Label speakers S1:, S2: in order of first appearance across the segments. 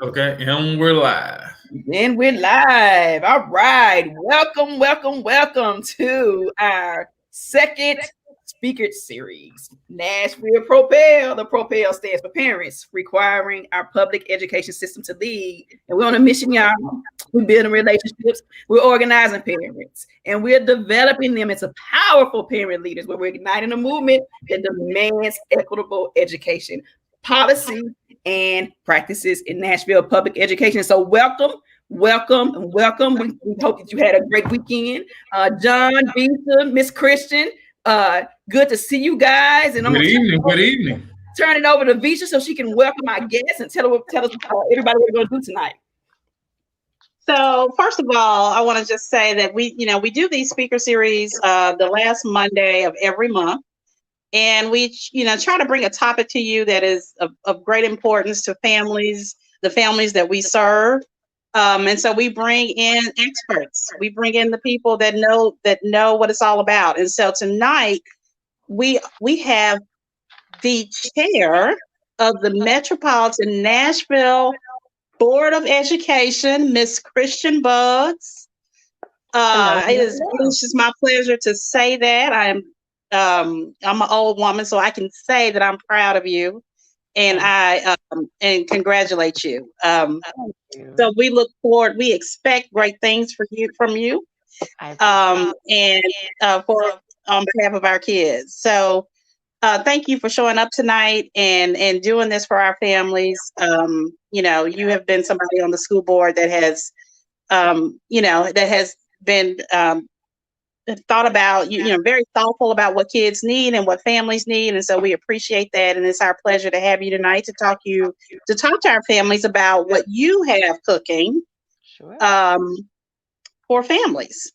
S1: Okay, and we're live.
S2: And we're live. All right. Welcome to our second speaker series, Nashville Propel. The Propel stands for Parents Requiring Our Public Education System to Lead. And we're on a mission, y'all. We're building relationships. We're organizing parents. And we're developing them into powerful parent leaders where we're igniting a movement that demands equitable education policy and practices in Nashville public education. So welcome. We hope that you had a great weekend. John, Bisa, Miss Christian, good to see you guys. And I'm
S1: Good
S2: going
S1: evening. Good
S2: to
S1: evening.
S2: turn it over to Visha so she can welcome our guests and tell us everybody what we're going to do tonight.
S3: So first of all, I want to just say that we do these speaker series the last Monday of every month. And we, try to bring a topic to you that is of great importance to families, the families that we serve. And so we bring in experts. We bring in the people that know what it's all about. And so tonight we have the chair of the Metropolitan Nashville Board of Education, Miss Christiane Buggs. It's just my pleasure to say that I'm an old woman, so I can say that I'm proud of you, and I and congratulate you. So we look forward. We expect great things from you, and for on behalf of our kids. So thank you for showing up tonight and doing this for our families. You have been somebody on the school board that has, been thought about, very thoughtful about what kids need and what families need. And so we appreciate that. And it's our pleasure to have you tonight to talk to our families about what you have cooking for families.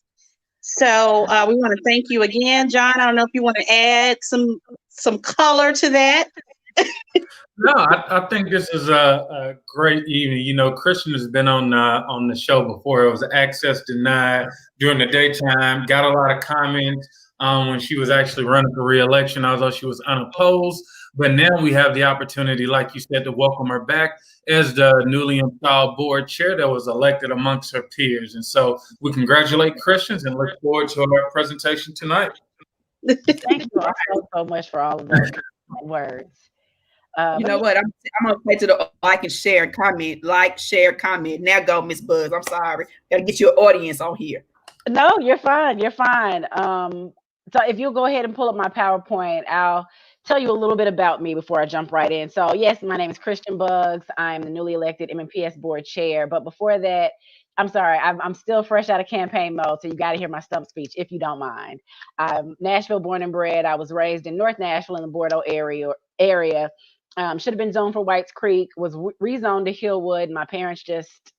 S3: So we want to thank you again, John. I don't know if you want to add some color to that.
S1: No, I think this is a great evening. Christian has been on the show before. It was access denied during the daytime. Got a lot of comments when she was actually running for re-election, although she was unopposed. But now we have the opportunity, like you said, to welcome her back as the newly installed board chair that was elected amongst her peers. And so we congratulate Christians and look forward to our presentation tonight.
S4: Thank you so much for all of those words.
S2: You know what? I'm gonna play to the like and share, comment, like, share, comment. Now go, Miss Buzz. I'm sorry, gotta get your audience on here.
S4: No, you're fine. You're fine. So if you'll go ahead and pull up my PowerPoint, I'll tell you a little bit about me before I jump right in. So yes, my name is Christiane Buggs. I'm the newly elected MNPS board chair. But before that, I'm sorry, I'm still fresh out of campaign mode, so you got to hear my stump speech if you don't mind. I'm Nashville born and bred. I was raised in North Nashville in the Bordeaux area. Should have been zoned for Whites Creek, was rezoned to Hillwood. My parents just,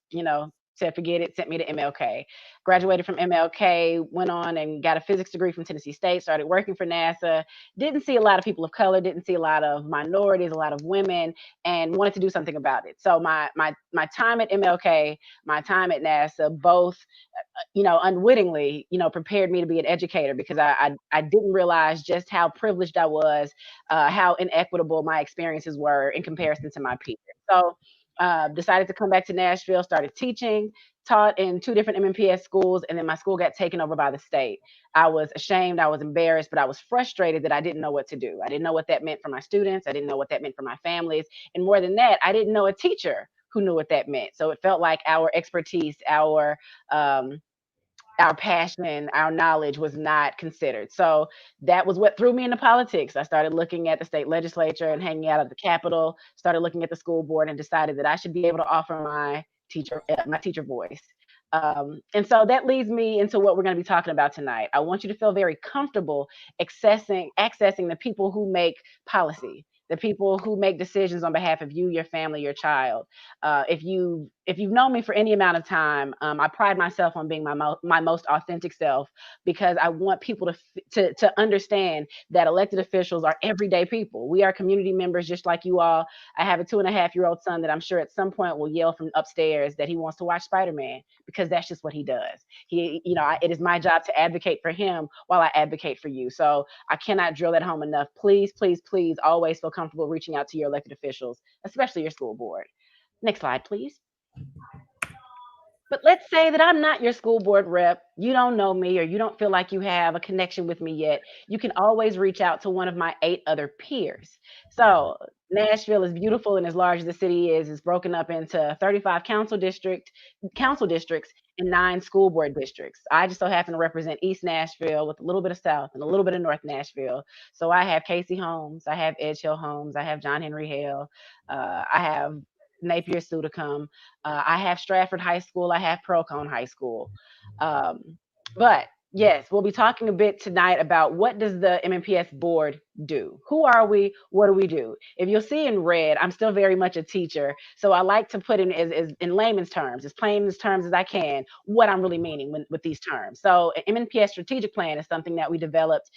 S4: said forget it, sent me to MLK. Graduated from MLK, went on and got a physics degree from Tennessee State, started working for NASA. Didn't see a lot of people of color, didn't see a lot of minorities, a lot of women, and wanted to do something about it. So my time at MLK, my time at NASA, both unwittingly, prepared me to be an educator because I didn't realize just how privileged I was, how inequitable my experiences were in comparison to my peers. So decided to come back to Nashville, started teaching, taught in 2 different MNPS schools, and then my school got taken over by the state. I was ashamed, I was embarrassed, but I was frustrated that I didn't know what to do. I didn't know what that meant for my students. I didn't know what that meant for my families. And more than that, I didn't know a teacher who knew what that meant. So it felt like our expertise, our passion, our knowledge was not considered. So that was what threw me into politics. I started looking at the state legislature and hanging out at the Capitol, started looking at the school board and decided that I should be able to offer my teacher voice. And so that leads me into what we're going to be talking about tonight. I want you to feel very comfortable accessing the people who make policy, the people who make decisions on behalf of you, your family, your child. If you've known me for any amount of time, I pride myself on being my most authentic self because I want people to understand that elected officials are everyday people. We are community members just like you all. I have a 2.5-year-old son that I'm sure at some point will yell from upstairs that he wants to watch Spider-Man because that's just what he does. It is my job to advocate for him while I advocate for you. So I cannot drill that home enough. Please, please, please always feel comfortable reaching out to your elected officials, especially your school board. Next slide, please. But let's say that I'm not your school board rep. You don't know me, or you don't feel like you have a connection with me yet. You can always reach out to one of my 8 other peers. So Nashville is beautiful, and as large as the city is, it's broken up into 35 council districts and 9 school board districts. I just so happen to represent East Nashville with a little bit of South and a little bit of North Nashville. So I have Casey Holmes, I have Edge Hill Holmes, I have John Henry Hale, I have Napier Sudacum. I have Stratford High School. I have Procon High School. Um, but yes, we'll be talking a bit tonight about what does the MNPS board do? Who are we? What do we do? If you'll see in red, I'm still very much a teacher, so I like to put in as in layman's terms, as plain as terms as I can, what I'm really meaning with these terms. So, an MNPS strategic plan is something that we developed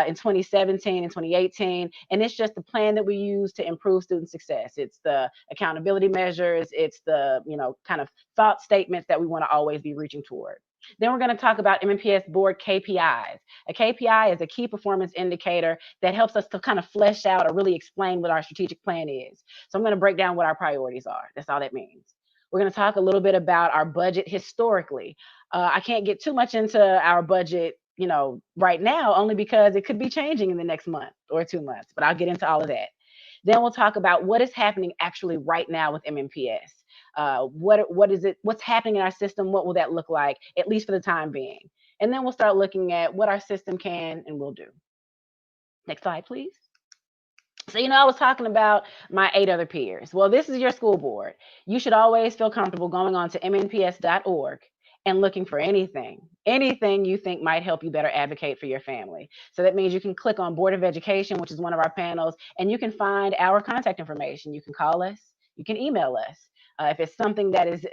S4: in 2017 and 2018, and it's just the plan that we use to improve student success. It's the accountability measures, it's the kind of thought statements that we want to always be reaching toward. Then we're going to talk about MNPS board KPIs. A KPI is a key performance indicator that helps us to kind of flesh out or really explain what our strategic plan is. So I'm going to break down what our priorities are. That's all that means. We're going to talk a little bit about our budget historically. I can't get too much into our budget right now, only because it could be changing in the next month or 2 months, but I'll get into all of that. Then we'll talk about what is happening actually right now with MNPS. What is it? What's happening in our system? What will that look like, at least for the time being? And then we'll start looking at what our system can and will do. Next slide, please. So, I was talking about my 8 other peers. Well, this is your school board. You should always feel comfortable going on to mnps.org and looking for anything you think might help you better advocate for your family. So that means you can click on Board of Education, which is one of our panels, and you can find our contact information. You can call us, you can email us. If it's something that is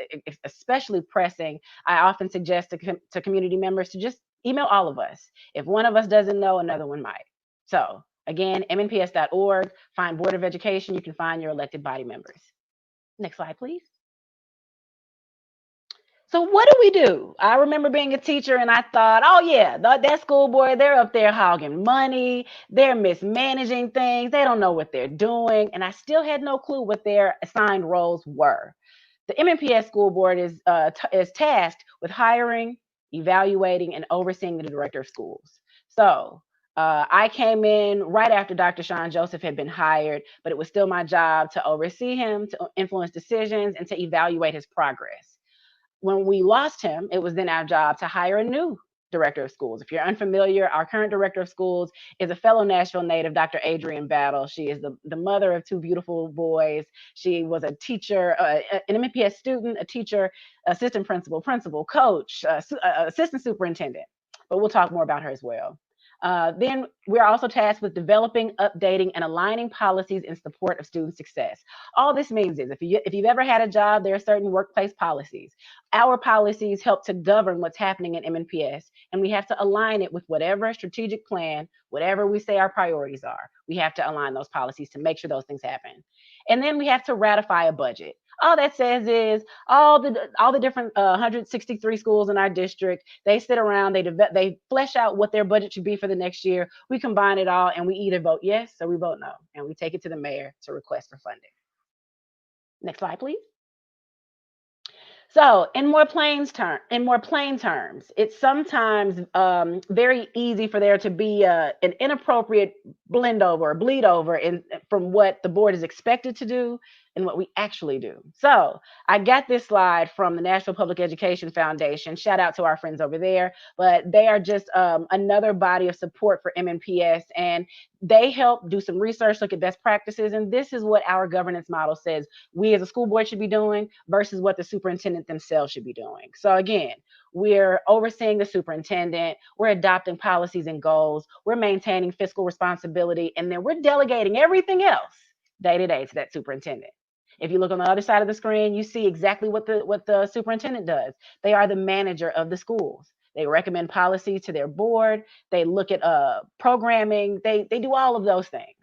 S4: especially pressing, I often suggest to community members to just email all of us. If one of us doesn't know, another one might. So again, mnps.org, find Board of Education, you can find your elected body members. Next slide, please. So what do we do? I remember being a teacher and I thought, oh yeah, that school board, they're up there hogging money, they're mismanaging things, they don't know what they're doing, and I still had no clue what their assigned roles were. The MNPS school board is tasked with hiring, evaluating, and overseeing the director of schools. So I came in right after Dr. Sean Joseph had been hired, but it was still my job to oversee him, to influence decisions, and to evaluate his progress. When we lost him, it was then our job to hire a new director of schools. If you're unfamiliar, our current director of schools is a fellow Nashville native, Dr. Adrienne Battle. She is the mother of 2 beautiful boys. She was a teacher, an MNPS student, a teacher, assistant principal, coach, assistant superintendent. But we'll talk more about her as well. Then we're also tasked with developing, updating, and aligning policies in support of student success. All this means is if you've ever had a job, there are certain workplace policies. Our policies help to govern what's happening in MNPS, and we have to align it with whatever strategic plan, whatever we say our priorities are. We have to align those policies to make sure those things happen. And then we have to ratify a budget. All that says is all the different 163 schools in our district, they sit around, they flesh out what their budget should be for the next year. We combine it all and we either vote yes or we vote no, and we take it to the mayor to request for funding. Next slide, please. So, in more plain terms, it's sometimes very easy for there to be an inappropriate bleed over from what the board is expected to do and what we actually do. So, I got this slide from the National Public Education Foundation. Shout out to our friends over there, but they are just another body of support for MNPS, and they help do some research, look at best practices, and this is what our governance model says we as a school board should be doing versus what the superintendent themselves should be doing. So again, we're overseeing the superintendent, we're adopting policies and goals, we're maintaining fiscal responsibility, and then we're delegating everything else day to day to that superintendent. If you look on the other side of the screen, you see exactly what the superintendent does. They are the manager of the schools. They recommend policies to their board. They look at programming. They do all of those things.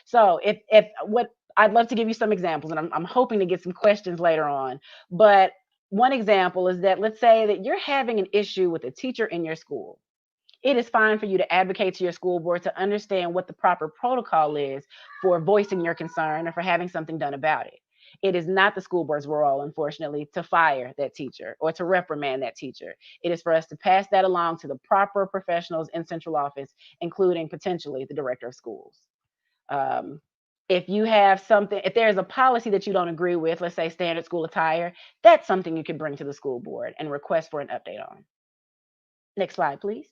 S4: So if what I'd love to give you some examples, and I'm hoping to get some questions later on. But one example is that let's say that you're having an issue with a teacher in your school. It is fine for you to advocate to your school board to understand what the proper protocol is for voicing your concern or for having something done about it. It is not the school board's role, unfortunately, to fire that teacher or to reprimand that teacher. It is for us to pass that along to the proper professionals in central office, including potentially the director of schools. Um, if you have something, if there's a policy that you don't agree with, let's say standard school attire, that's something you could bring to the school board and request for an update on. Next slide, please.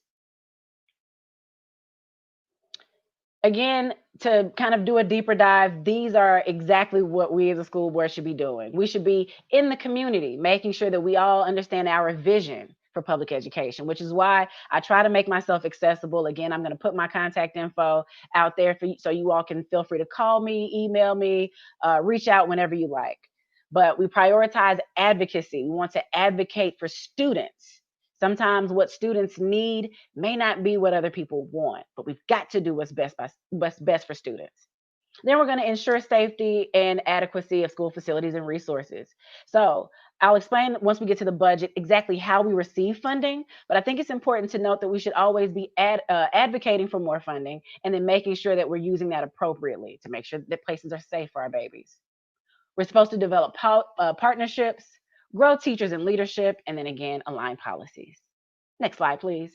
S4: Again, to kind of do a deeper dive, these are exactly what we as a school board should be doing. We should be in the community, making sure that we all understand our vision for public education, which is why I try to make myself accessible. Again, I'm going to put my contact info out there for you, so you all can feel free to call me, email me, reach out whenever you like. But we prioritize advocacy. We want to advocate for students. Sometimes what students need may not be what other people want, but we've got to do what's best for students. Then we're going to ensure safety and adequacy of school facilities and resources. So I'll explain once we get to the budget exactly how we receive funding, but I think it's important to note that we should always be advocating for more funding and then making sure that we're using that appropriately to make sure that places are safe for our babies. We're supposed to develop partnerships, grow teachers in leadership, and then again, align policies. Next slide, please.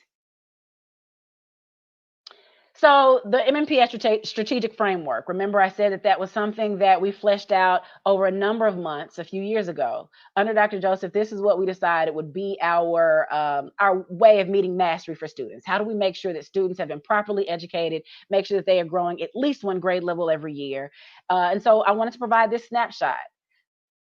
S4: So the MNPS strategic framework, remember I said that was something that we fleshed out over a number of months a few years ago. Under Dr. Joseph, this is what we decided would be our way of meeting mastery for students. How do we make sure that students have been properly educated, make sure that they are growing at least one grade level every year? And so I wanted to provide this snapshot.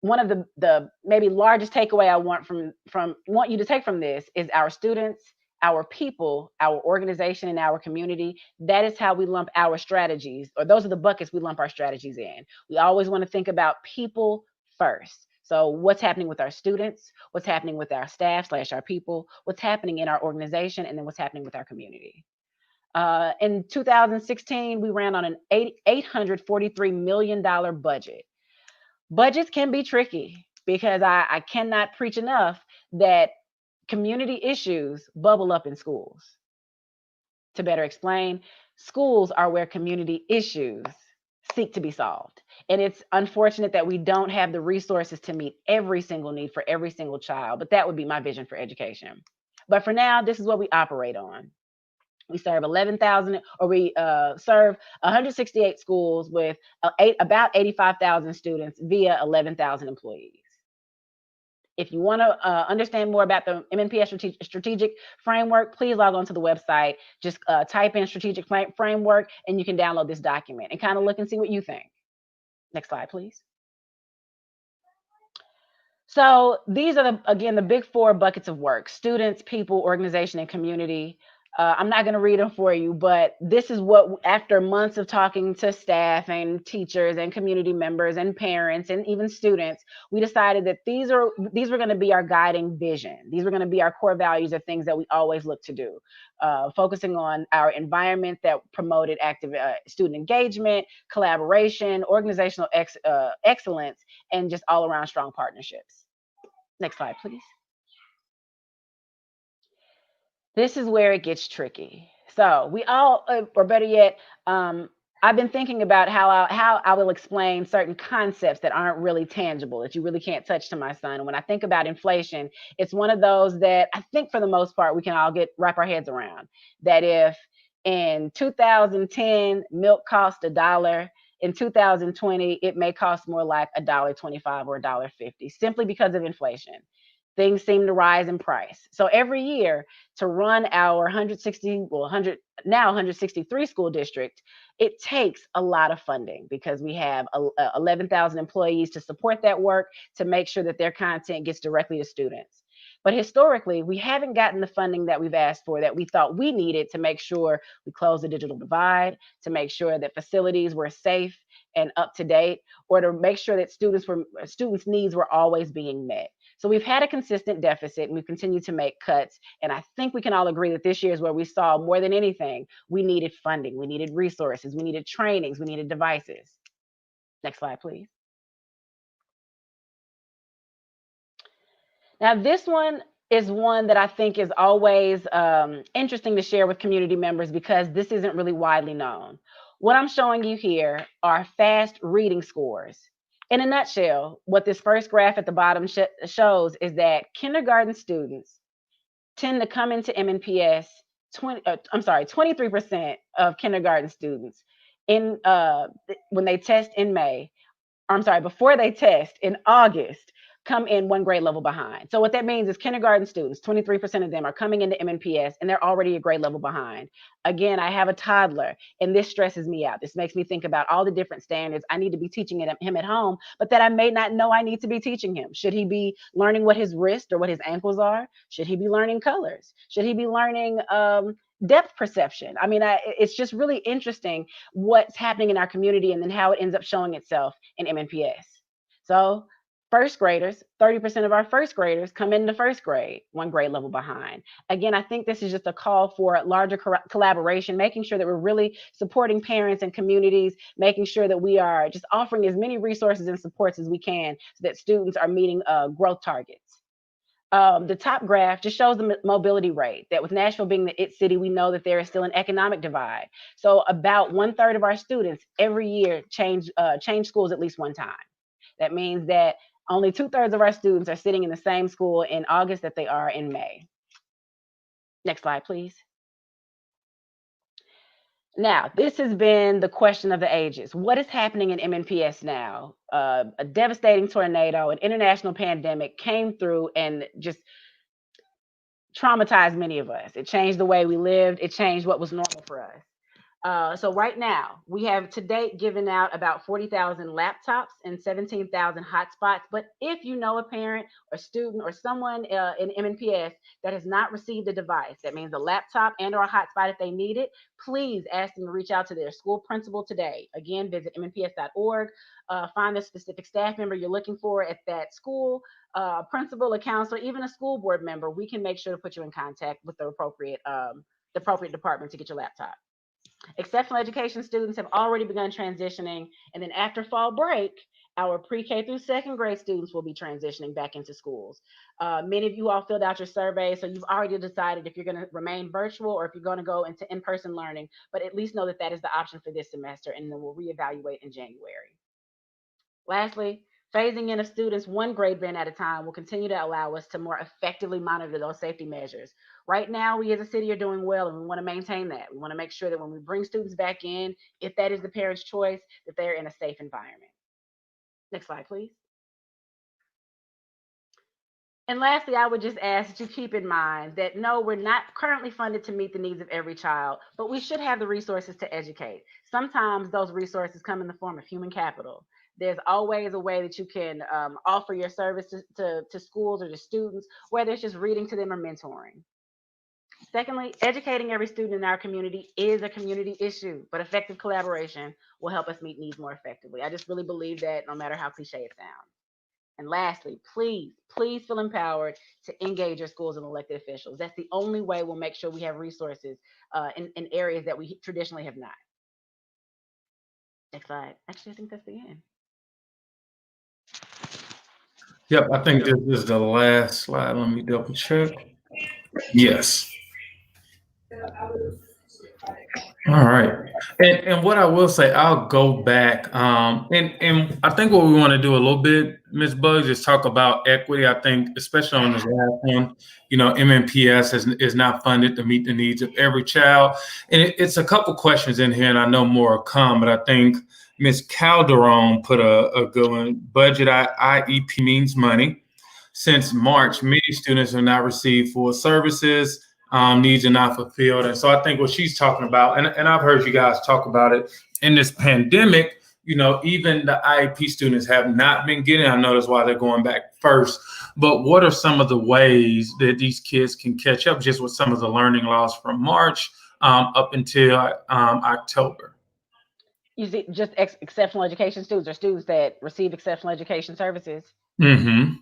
S4: One of the maybe largest takeaway I want you to take from this is our students, our people, our organization, and our community. That is how we lump our strategies, or those are the buckets we lump our strategies in. We always want to think about people first. So what's happening with our students, what's happening with our staff / our people, what's happening in our organization, and then what's happening with our community. In 2016, we ran on an $843 million budget. Budgets can be tricky because I cannot preach enough that community issues bubble up in schools. To better explain, schools are where community issues seek to be solved. And it's unfortunate that we don't have the resources to meet every single need for every single child, but that would be my vision for education. But for now, this is what we operate on. We serve 11,000, or we serve 168 schools with about 85,000 students via 11,000 employees. If you want to understand more about the MNPS strategic framework, please log on to the website. Just type in strategic framework and you can download this document and kind of look and see what you think. Next slide, please. So these are, again, the big four buckets of work: students, people, organization, and community. I'm not going to read them for you, but this is what, after months of talking to staff and teachers and community members and parents and even students, we decided that these were going to be our guiding vision. These were going to be our core values of things that we always look to do, focusing on our environment that promoted active student engagement, collaboration, organizational excellence, and just all around strong partnerships. Next slide, please. This is where it gets tricky. So we all, or better yet, I've been thinking about how I will explain certain concepts that aren't really tangible, that you really can't touch to my son. And when I think about inflation, it's one of those that I think for the most part we can all wrap our heads around. That if in 2010 milk cost $1, in 2020 it may cost more like $1.25 or $1.50, simply because of inflation. Things seem to rise in price. So every year, to run our 163 school district, it takes a lot of funding because we have 11,000 employees to support that work, to make sure that their content gets directly to students. But historically, we haven't gotten the funding that we've asked for, that we thought we needed to make sure we close the digital divide, to make sure that facilities were safe and up to date, or to make sure that students' needs were always being met. So we've had a consistent deficit and we've continued to make cuts. And I think we can all agree that this year is where we saw more than anything, we needed funding, we needed resources, we needed trainings, we needed devices. Next slide, please. Now, this one is one that I think is always interesting to share with community members because this isn't really widely known. What I'm showing you here are fast reading scores. In a nutshell, what this first graph at the bottom shows is that kindergarten students tend to come into MNPS 23% of kindergarten students in when they test in May, before they test in August, come in one grade level behind. So what that means is kindergarten students, 23% of them are coming into MNPS and they're already a grade level behind. Again, I have a toddler and this stresses me out. This makes me think about all the different standards I need to be teaching him at home, but that I may not know I need to be teaching him. Should he be learning what his wrist or what his ankles are? Should he be learning colors? Should he be learning depth perception? I mean, it's just really interesting what's happening in our community and then how it ends up showing itself in MNPS. So first graders, 30% of our first graders come into first grade, one grade level behind. Again, I think this is just a call for larger collaboration, making sure that we're really supporting parents and communities, making sure that we are just offering as many resources and supports as we can so that students are meeting growth targets. The top graph just shows the mobility rate, that with Nashville being the it city, we know that there is still an economic divide. So about 1/3 of our students every year change schools at least one time. That means that only 2/3 of our students are sitting in the same school in August that they are in May. Next slide, please. Now, this has been the question of the ages. What is happening in MNPS now? A devastating tornado, an international pandemic came through and just traumatized many of us. It changed the way we lived. It changed what was normal for us. So right now, we have to date given out about 40,000 laptops and 17,000 hotspots. But if you know a parent or student or someone in MNPS that has not received a device, that means a laptop and or a hotspot if they need it, please ask them to reach out to their school principal today. Again, visit mnps.org, find the specific staff member you're looking for at that school, principal, a counselor, even a school board member. We can make sure to put you in contact with the appropriate department to get your laptop. Exceptional education students have already begun transitioning, and then after fall break, our pre-K through second grade students will be transitioning back into schools. Many of you all filled out your survey, so you've already decided if you're going to remain virtual or if you're going to go into in-person learning, but at least know that that is the option for this semester, and then we'll reevaluate in January. Lastly, phasing in of students one grade band at a time will continue to allow us to more effectively monitor those safety measures. Right now, we as a city are doing well, and we want to maintain that. We want to make sure that when we bring students back in, if that is the parent's choice, that they're in a safe environment. Next slide, please. And lastly, I would just ask that you keep in mind that no, we're not currently funded to meet the needs of every child, but we should have the resources to educate. Sometimes those resources come in the form of human capital. There's always a way that you can offer your services to schools or to students, whether it's just reading to them or mentoring. Secondly, educating every student in our community is a community issue, but effective collaboration will help us meet needs more effectively. I just really believe that, no matter how cliche it sounds. And lastly, please feel empowered to engage your schools and elected officials. That's the only way we'll make sure we have resources in areas that we traditionally have not. Next slide. Actually, I think that's the end.
S1: Yep, I think this is the last slide. Let me double check. Yes. All right. And what I will say, I'll go back. And I think what we want to do a little bit, Ms. Buggs, is talk about equity. I think, especially on this last one, MNPS is not funded to meet the needs of every child. And it's a couple questions in here, and I know more will come, but I think Ms. Calderon put a good one. Budget IEP means money. Since March, many students have not received full services. Needs are not fulfilled. And so I think what she's talking about, and I've heard you guys talk about it in this pandemic, even the IEP students have not been getting, I know that's why they're going back first, but what are some of the ways that these kids can catch up just with some of the learning loss from March up until October?
S4: You see, just exceptional education students or students that receive exceptional education services?
S1: Mm-hmm.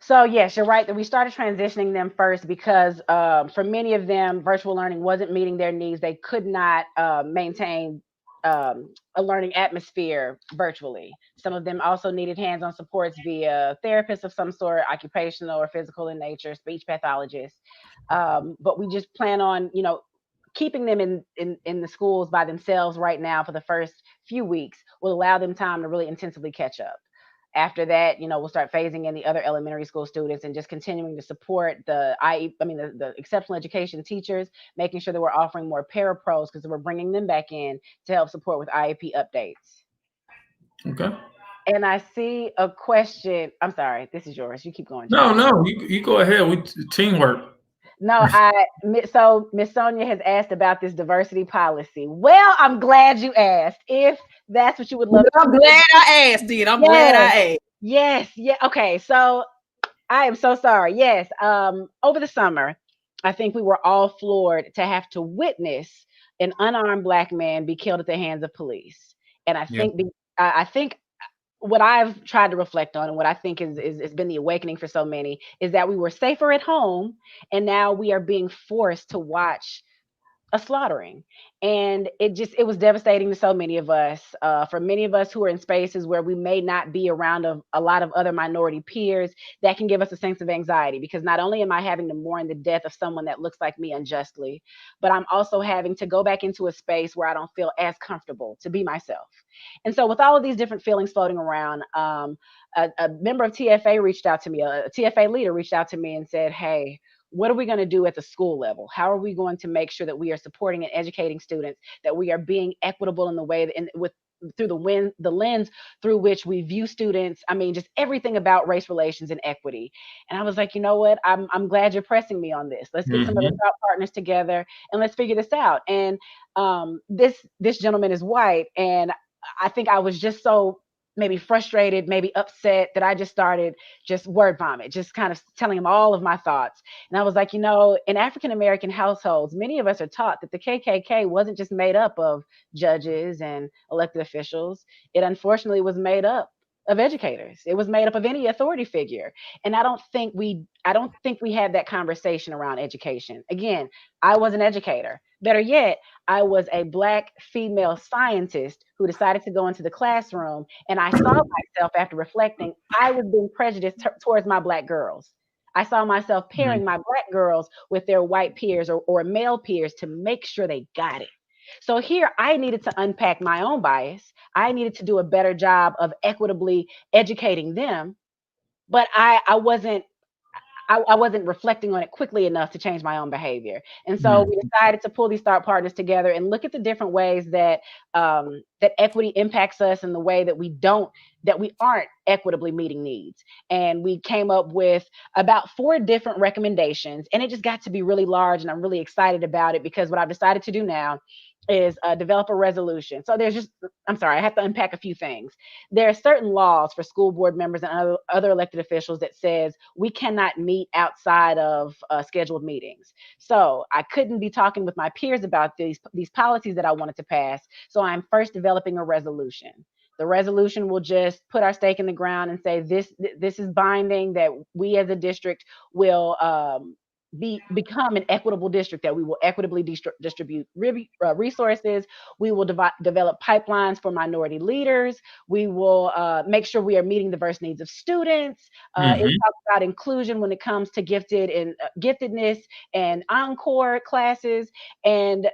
S4: So yes, you're right that we started transitioning them first because for many of them, virtual learning wasn't meeting their needs. They could not maintain a learning atmosphere virtually. Some of them also needed hands-on supports via therapists of some sort, occupational or physical in nature, speech pathologists. But we just plan on, keeping them in the schools by themselves right now for the first few weeks will allow them time to really intensively catch up. After that, we'll start phasing in the other elementary school students and just continuing to support the exceptional education teachers, making sure that we're offering more parapros because we're bringing them back in to help support with IEP updates.
S1: Okay.
S4: And I see a question. I'm sorry, this is yours. You keep going,
S1: No,
S4: child.
S1: no, you go ahead with teamwork.
S4: No, so Miss Sonia has asked about this diversity policy. Well, I'm glad you asked. If that's what you would love.
S2: I'm glad I asked, dude. I'm glad I asked.
S4: Yes, yeah. Okay, so I am so sorry. Yes, over the summer, I think we were all floored to have to witness an unarmed Black man be killed at the hands of police. And I think what I've tried to reflect on and what I think is been the awakening for so many is that we were safer at home, and now we are being forced to watch a slaughtering. And it was devastating to so many of us. For many of us who are in spaces where we may not be around a lot of other minority peers, that can give us a sense of anxiety, because not only am I having to mourn the death of someone that looks like me unjustly, but I'm also having to go back into a space where I don't feel as comfortable to be myself. And so with all of these different feelings floating around, a member of TFA reached out to me, a TFA leader reached out to me and said, hey, what are we going to do at the school level? How are we going to make sure that we are supporting and educating students, that we are being equitable in the way through the lens through which we view students? I mean, just everything about race relations and equity. And I was like, you know what? I'm glad you're pressing me on this. Let's get some other thought partners together and let's figure this out. And this gentleman is white, and I think I was just so maybe frustrated, maybe upset, that I just started just word vomit, just kind of telling him all of my thoughts. And I was like, in African American households, many of us are taught that the KKK wasn't just made up of judges and elected officials. It unfortunately was made up of educators. It was made up of any authority figure. And I don't think we had that conversation around education. Again, I was an educator. Better yet, I was a Black female scientist who decided to go into the classroom, and I saw myself, after reflecting, I was being prejudiced towards my Black girls. I saw myself pairing my Black girls with their white peers or male peers to make sure they got it. So here I needed to unpack my own bias. I needed to do a better job of equitably educating them, but I wasn't reflecting on it quickly enough to change my own behavior. And so we decided to pull these thought partners together and look at the different ways that that equity impacts us in the way that we aren't equitably meeting needs. And we came up with about 4 different recommendations, and it just got to be really large, and I'm really excited about it, because what I've decided to do now is develop a resolution. So I have to unpack a few things. There are certain laws for school board members and other elected officials that says we cannot meet outside of scheduled meetings. So I couldn't be talking with my peers about these policies that I wanted to pass. So I'm first developing a resolution. The resolution will just put our stake in the ground and say this is binding, that we as a district will become an equitable district, that we will equitably distribute resources. We will develop pipelines for minority leaders. We will make sure we are meeting diverse needs of students. It talks about inclusion when it comes to giftedness and encore classes. And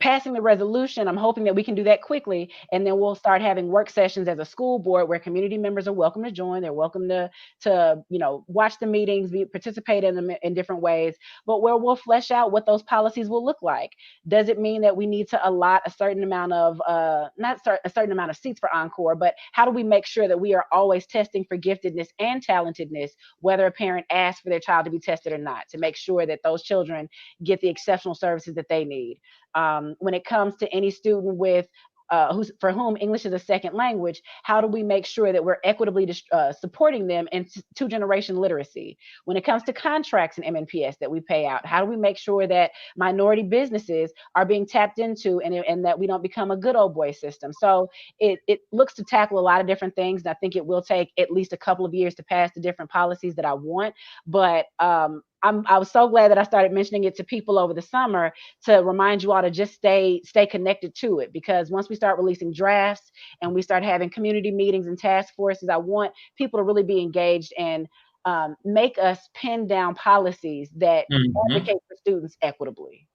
S4: passing the resolution, I'm hoping that we can do that quickly, and then we'll start having work sessions as a school board where community members are welcome to join. They're welcome to watch the meetings, participate in them in different ways, but where we'll flesh out what those policies will look like. Does it mean that we need to allot a certain amount of not a certain amount of seats for Encore, but how do we make sure that we are always testing for giftedness and talentedness, whether a parent asks for their child to be tested or not, to make sure that those children get the exceptional services that they need. When it comes to any student with for whom English is a second language, how do we make sure that we're equitably supporting them in 2-generation literacy? When it comes to contracts and MNPS that we pay out, how do we make sure that minority businesses are being tapped into, and that we don't become a good old boy system? So it looks to tackle a lot of different things, and I think it will take at least a couple of years to pass the different policies that I want. But I was so glad that I started mentioning it to people over the summer to remind you all to just stay connected to it, because once we start releasing drafts and we start having community meetings and task forces, I want people to really be engaged and make us pin down policies that advocate for students equitably.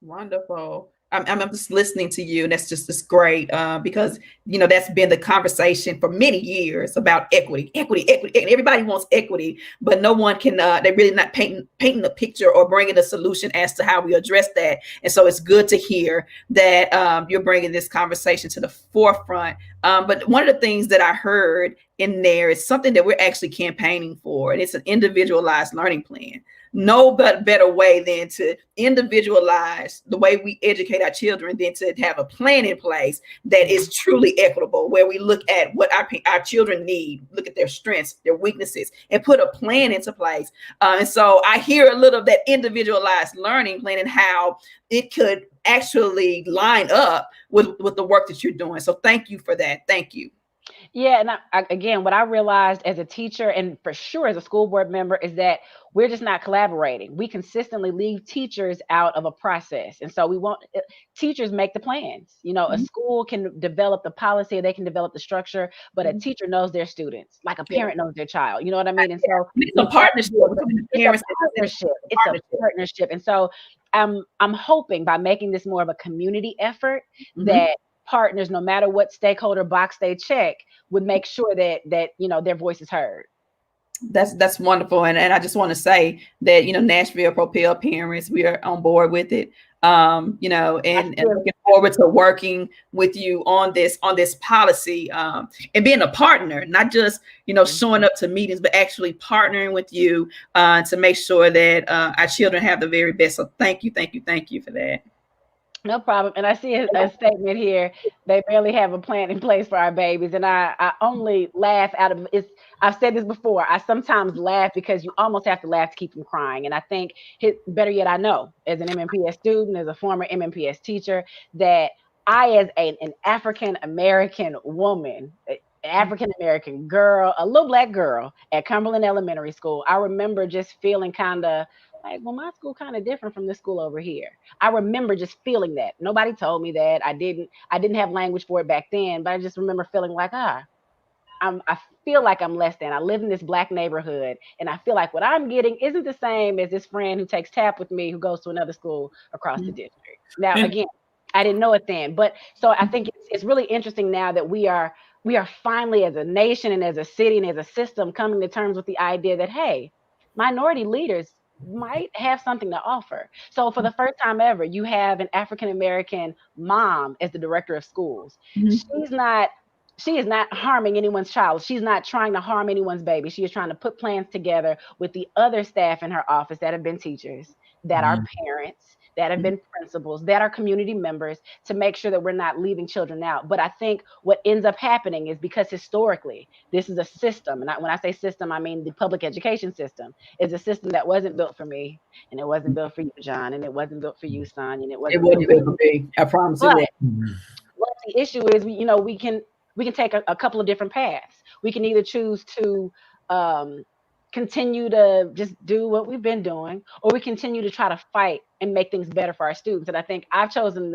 S2: Wonderful. I'm just listening to you, and that's great because that's been the conversation for many years about equity. Everybody wants equity, but no one can. They're really not painting a picture or bringing a solution as to how we address that. And so it's good to hear that you're bringing this conversation to the forefront. But one of the things that I heard in there is something that we're actually campaigning for, and it's an individualized learning plan. No better way than to individualize the way we educate our children than to have a plan in place that is truly equitable, where we look at what our children need, look at their strengths, their weaknesses, and put a plan into place. And so I hear a little of that individualized learning plan and how it could actually line up with the work that you're doing. So thank you for that. Thank you.
S4: Yeah, and again, what I realized as a teacher and for sure as a school board member is that we're just not collaborating. We consistently leave teachers out of a process. And so teachers make the plans. A school can develop the policy, they can develop the structure, but a teacher knows their students, like a parent knows their child. You know what I mean? And so
S2: it's a partnership between the parents.
S4: It's a partnership. And so I'm hoping by making this more of a community effort that partners, no matter what stakeholder box they check, would make sure that their voice is heard.
S2: That's wonderful. And I just want to say that, Nashville Propel parents, we are on board with it. And looking forward to working with you on this policy and being a partner, not just, showing up to meetings, but actually partnering with you to make sure that our children have the very best. So thank you for that.
S4: No problem. And I see a statement here. They barely have a plan in place for our babies. And I only laugh out of it. I've said this before. I sometimes laugh because you almost have to laugh to keep from crying. And I think, better yet, I know as an MNPS student, as a former MNPS teacher, that I, as an African-American woman, African-American girl, a little Black girl at Cumberland Elementary School, I remember just feeling kind of like, well, my school kind of different from this school over here. I remember just feeling that. Nobody told me that. I didn't have language for it back then, but I just remember feeling like, I feel like I'm less than. I live in this Black neighborhood, and I feel like what I'm getting isn't the same as this friend who takes TAP with me who goes to another school across the district. Now, again, I didn't know it then, but so I think it's really interesting now that we are finally, as a nation and as a city and as a system, coming to terms with the idea that, hey, minority leaders might have something to offer. So for the first time ever, you have an African-American mom as the director of schools. She is not harming anyone's child. She's not trying to harm anyone's baby. She is trying to put plans together with the other staff in her office that have been teachers, that are parents, that have been principals, that are community members, to make sure that we're not leaving children out. But I think what ends up happening is because historically, this is a system. And when I say system, I mean the public education system is a system that wasn't built for me, and it wasn't built for you, John, and it wasn't built for you, son, and it wasn't built for me.
S2: I promise
S4: you. But the issue is, we can take a couple of different paths. We can either choose to continue to just do what we've been doing, or we continue to try to fight and make things better for our students. And I think I've chosen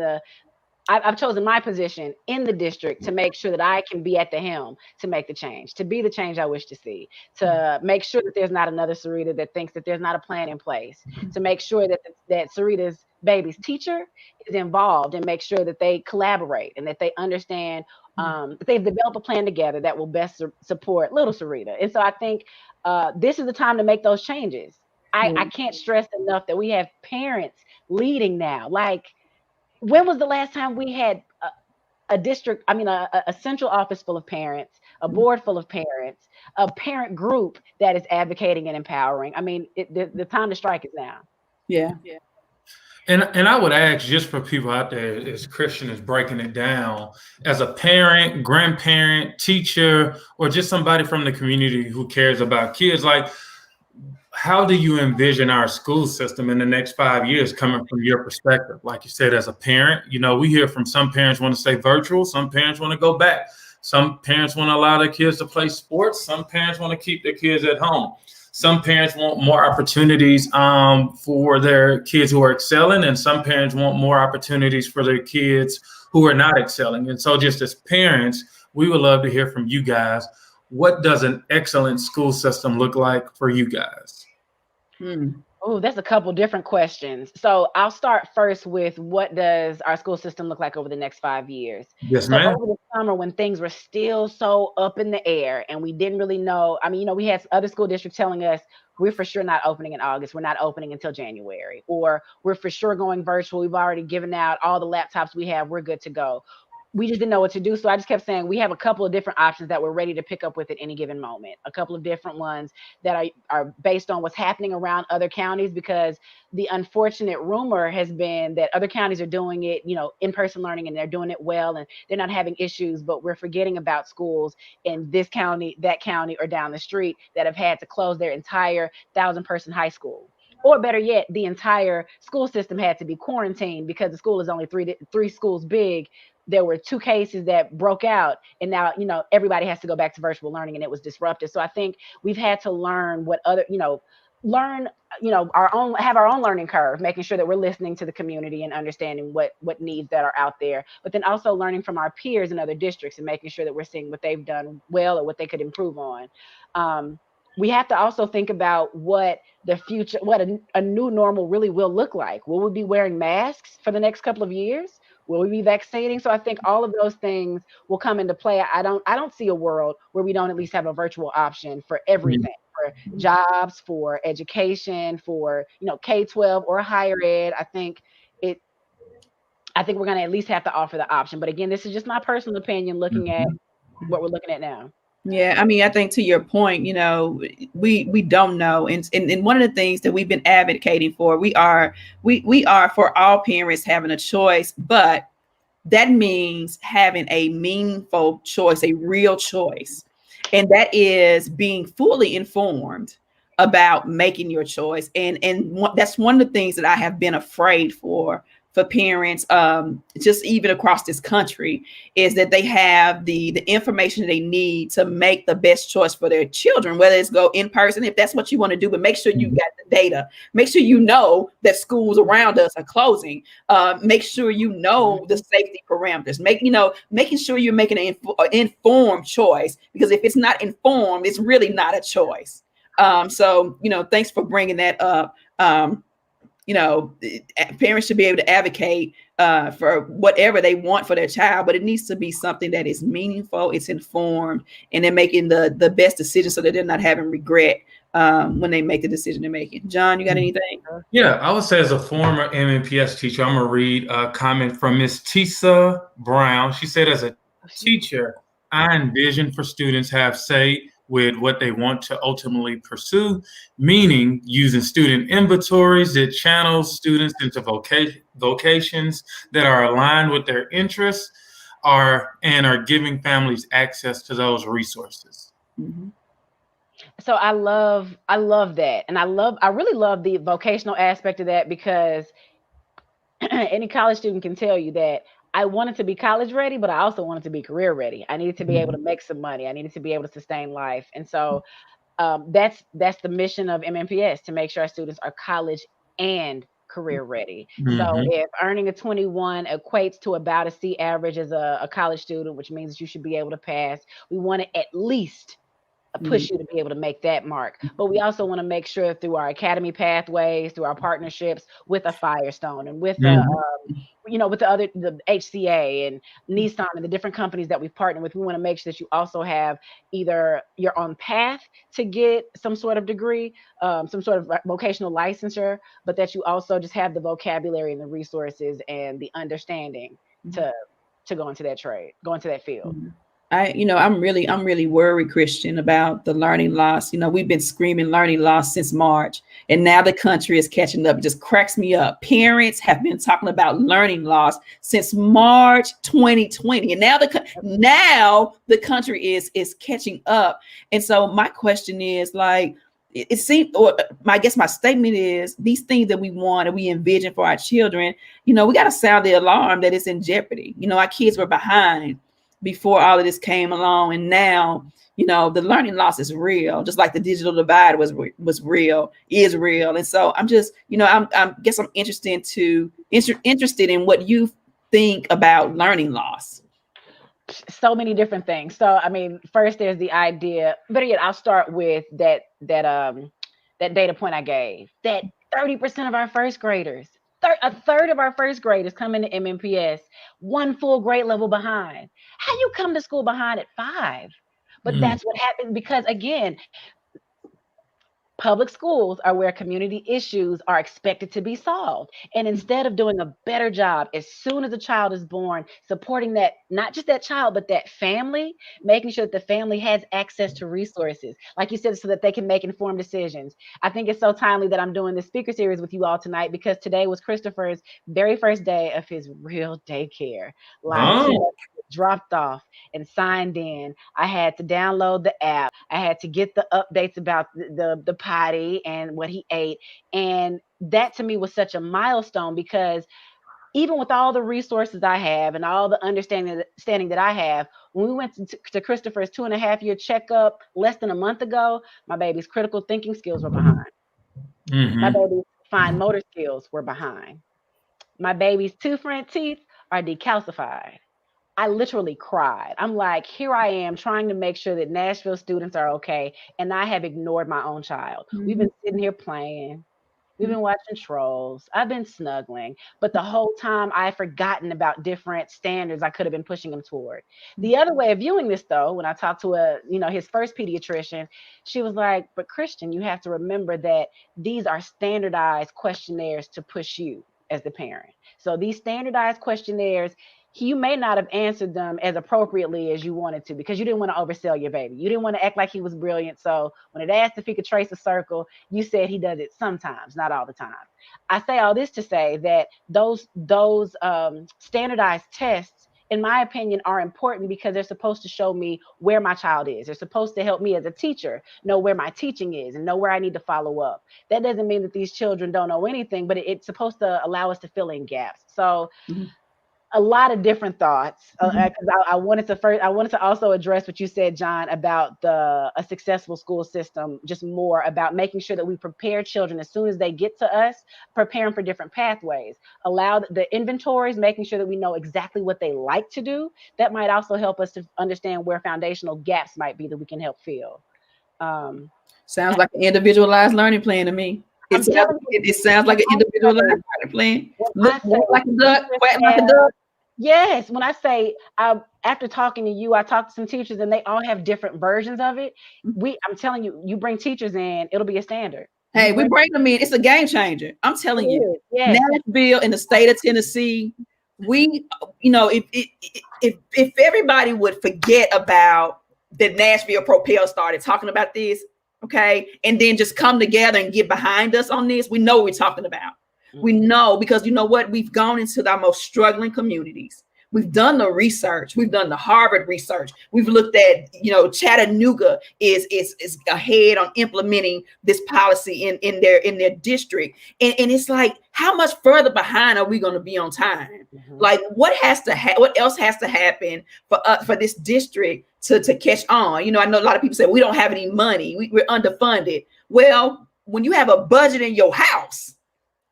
S4: my position in the district to make sure that I can be at the helm to make the change, to be the change I wish to see, to make sure that there's not another Sarita that thinks that there's not a plan in place, to make sure that Sarita's baby's teacher is involved, and make sure that they collaborate and that they understand that they've developed a plan together that will best support little Sarita. And so I think this is the time to make those changes. I can't stress enough that we have parents leading now. Like, when was the last time we had a central office full of parents, a board full of parents, a parent group that is advocating and empowering? I mean, the time to strike is now.
S2: Yeah.
S1: And I would ask, just for people out there, as Christian is breaking it down, as a parent, grandparent, teacher, or just somebody from the community who cares about kids, like, how do you envision our school system in the next 5 years coming from your perspective? Like you said, as a parent, we hear from some parents want to stay virtual. Some parents want to go back. Some parents want to allow their kids to play sports. Some parents want to keep their kids at home. Some parents want more opportunities for their kids who are excelling, and some parents want more opportunities for their kids who are not excelling. And so just as parents, we would love to hear from you guys. What does an excellent school system look like for you guys?
S4: Oh, that's a couple different questions. So I'll start first with, what does our school system look like over the next 5 years?
S1: Yes,
S4: So
S1: ma'am.
S4: over the summer, when things were still so up in the air and we didn't really know, I mean, we had other school districts telling us, we're for sure not opening in August. We're not opening until January, or we're for sure going virtual. We've already given out all the laptops we have. We're good to go. We just didn't know what to do. So I just kept saying, we have a couple of different options that we're ready to pick up with at any given moment. A couple of different ones that are based on what's happening around other counties, because the unfortunate rumor has been that other counties are doing it, in-person learning, and they're doing it well and they're not having issues, but we're forgetting about schools in this county, that county, or down the street that have had to close their entire 1,000-person high school. Or better yet, the entire school system had to be quarantined because the school is only three schools big. There were 2 cases that broke out, and now everybody has to go back to virtual learning, and it was disruptive. So I think we've had to learn what other learn have our own learning curve, making sure that we're listening to the community and understanding what needs that are out there, but then also learning from our peers in other districts and making sure that we're seeing what they've done well or what they could improve on. We have to also think about what the future, what a new normal really will look like. Will we be wearing masks for the next couple of years? Will we be vaccinating? So I think all of those things will come into play. I don't see a world where we don't at least have a virtual option for everything, for jobs, for education, for K-12 or higher ed. It I think we're going to at least have to offer the option. But again, this is just my personal opinion looking at what we're looking at now.
S2: Yeah, I mean, I think to your point, we don't know, and one of the things that we've been advocating for, we are for all parents having a choice, but that means having a meaningful choice, a real choice, and that is being fully informed about making your choice, and that's one of the things that I have been afraid for parents, just even across this country, is that they have the information they need to make the best choice for their children, whether it's go in person, if that's what you want to do, but make sure you got the data, make sure you know that schools around us are closing, make sure you know the safety parameters, making sure you're making an informed choice, because if it's not informed, it's really not a choice. So thanks for bringing that up. Parents should be able to advocate for whatever they want for their child, but it needs to be something that is meaningful, it's informed, and they're making the best decision so that they're not having regret when they make the decision they're making. John, you got anything?
S1: Yeah, I would say, as a former MNPS teacher, I'm going to read a comment from Miss Tisa Brown. She said, as a teacher, I envision for students have say with what they want to ultimately pursue, meaning using student inventories that channels students into vocations that are aligned with their interests and are giving families access to those resources.
S2: Mm-hmm.
S4: So I love that. And I really love the vocational aspect of that, because any college student can tell you that I wanted to be college ready, but I also wanted to be career ready. I needed to be able to make some money. I needed to be able to sustain life. And so that's the mission of MNPS, to make sure our students are college and career ready. So if earning a 21 equates to about a C average as a college student, which means that you should be able to pass, we want to at least push you to be able to make that mark. But we also want to make sure, through our academy pathways, through our partnerships with a Firestone and with with the HCA and Nissan and the different companies that we've partnered with, we want to make sure that you also have either you're on path to get some sort of degree, some sort of vocational licensure, but that you also just have the vocabulary and the resources and the understanding to go into that trade, go into that field.
S2: I'm really worried, Christian, about the learning loss. We've been screaming learning loss since March, and now the country is catching up. It just cracks me up. Parents have been talking about learning loss since March 2020, and now the country is catching up. And so my question is, it seems, or I guess my statement is, these things that we want and we envision for our children, we got to sound the alarm that it's in jeopardy. Our kids were behind before all of this came along, and now the learning loss is real, just like the digital divide is real. And so I'm just I'm interested in what you think about learning loss.
S4: So many different things. So I mean, first there's the idea, better yet, I'll start with that that data point I gave, that 30% of our first graders, a third of our first graders come into MNPS one full grade level behind. How you come to school behind at 5? But that's what happens because, again, public schools are where community issues are expected to be solved. And instead of doing a better job as soon as a child is born, supporting that, not just that child, but that family, making sure that the family has access to resources, like you said, so that they can make informed decisions. I think it's so timely that I'm doing this speaker series with you all tonight because today was Christopher's very first day of his real daycare. Dropped off and signed in. I had to download the app. I had to get the updates about the potty and what he ate. And that to me was such a milestone because even with all the resources I have and all the understanding that I have, when we went to Christopher's 2.5-year checkup less than a month ago, my baby's critical thinking skills were behind. My baby's fine motor skills were behind. My baby's 2 front teeth are decalcified. I literally cried. I'm like, here I am trying to make sure that Nashville students are okay, and I have ignored my own child. We've been sitting here playing. We've been watching Trolls. I've been snuggling, but the whole time I've forgotten about different standards I could have been pushing him toward. The other way of viewing this, though, when I talked to his first pediatrician, she was like, but Christian, you have to remember that these are standardized questionnaires to push you as the parent. So these standardized questionnaires, you may not have answered them as appropriately as you wanted to because you didn't want to oversell your baby. You didn't want to act like he was brilliant. So when it asked if he could trace a circle, you said he does it sometimes, not all the time. I say all this to say that those standardized tests, in my opinion, are important because they're supposed to show me where my child is. They're supposed to help me as a teacher know where my teaching is and know where I need to follow up. That doesn't mean that these children don't know anything, but it's supposed to allow us to fill in gaps. So a lot of different thoughts. I wanted to also address what you said, John, about a successful school system, just more about making sure that we prepare children as soon as they get to us, prepare them for different pathways, allow the inventories, making sure that we know exactly what they like to do. That might also help us to understand where foundational gaps might be that we can help fill.
S2: Sounds like an individualized learning plan to me. It sounds like an individualized learning plan. Look like a duck, quack like a duck.
S4: Yes, when I say after talking to you, I talked to some teachers and they all have different versions of it. I'm telling you, you bring teachers in, it'll be a standard.
S2: Hey, we bring them in. It's a game changer. I'm telling you.
S4: Yes.
S2: Nashville in the state of Tennessee, if everybody would forget about that Nashville Propel started talking about this, okay, and then just come together and get behind us on this, we know what we're talking about. We know because you know what? We've gone into our most struggling communities. We've done the research. We've done the Harvard research. We've looked at, Chattanooga is ahead on implementing this policy in their district. And it's like, how much further behind are we going to be on time? Like what else has to happen for this district to catch on? I know a lot of people say we don't have any money. We're underfunded. Well, when you have a budget in your house,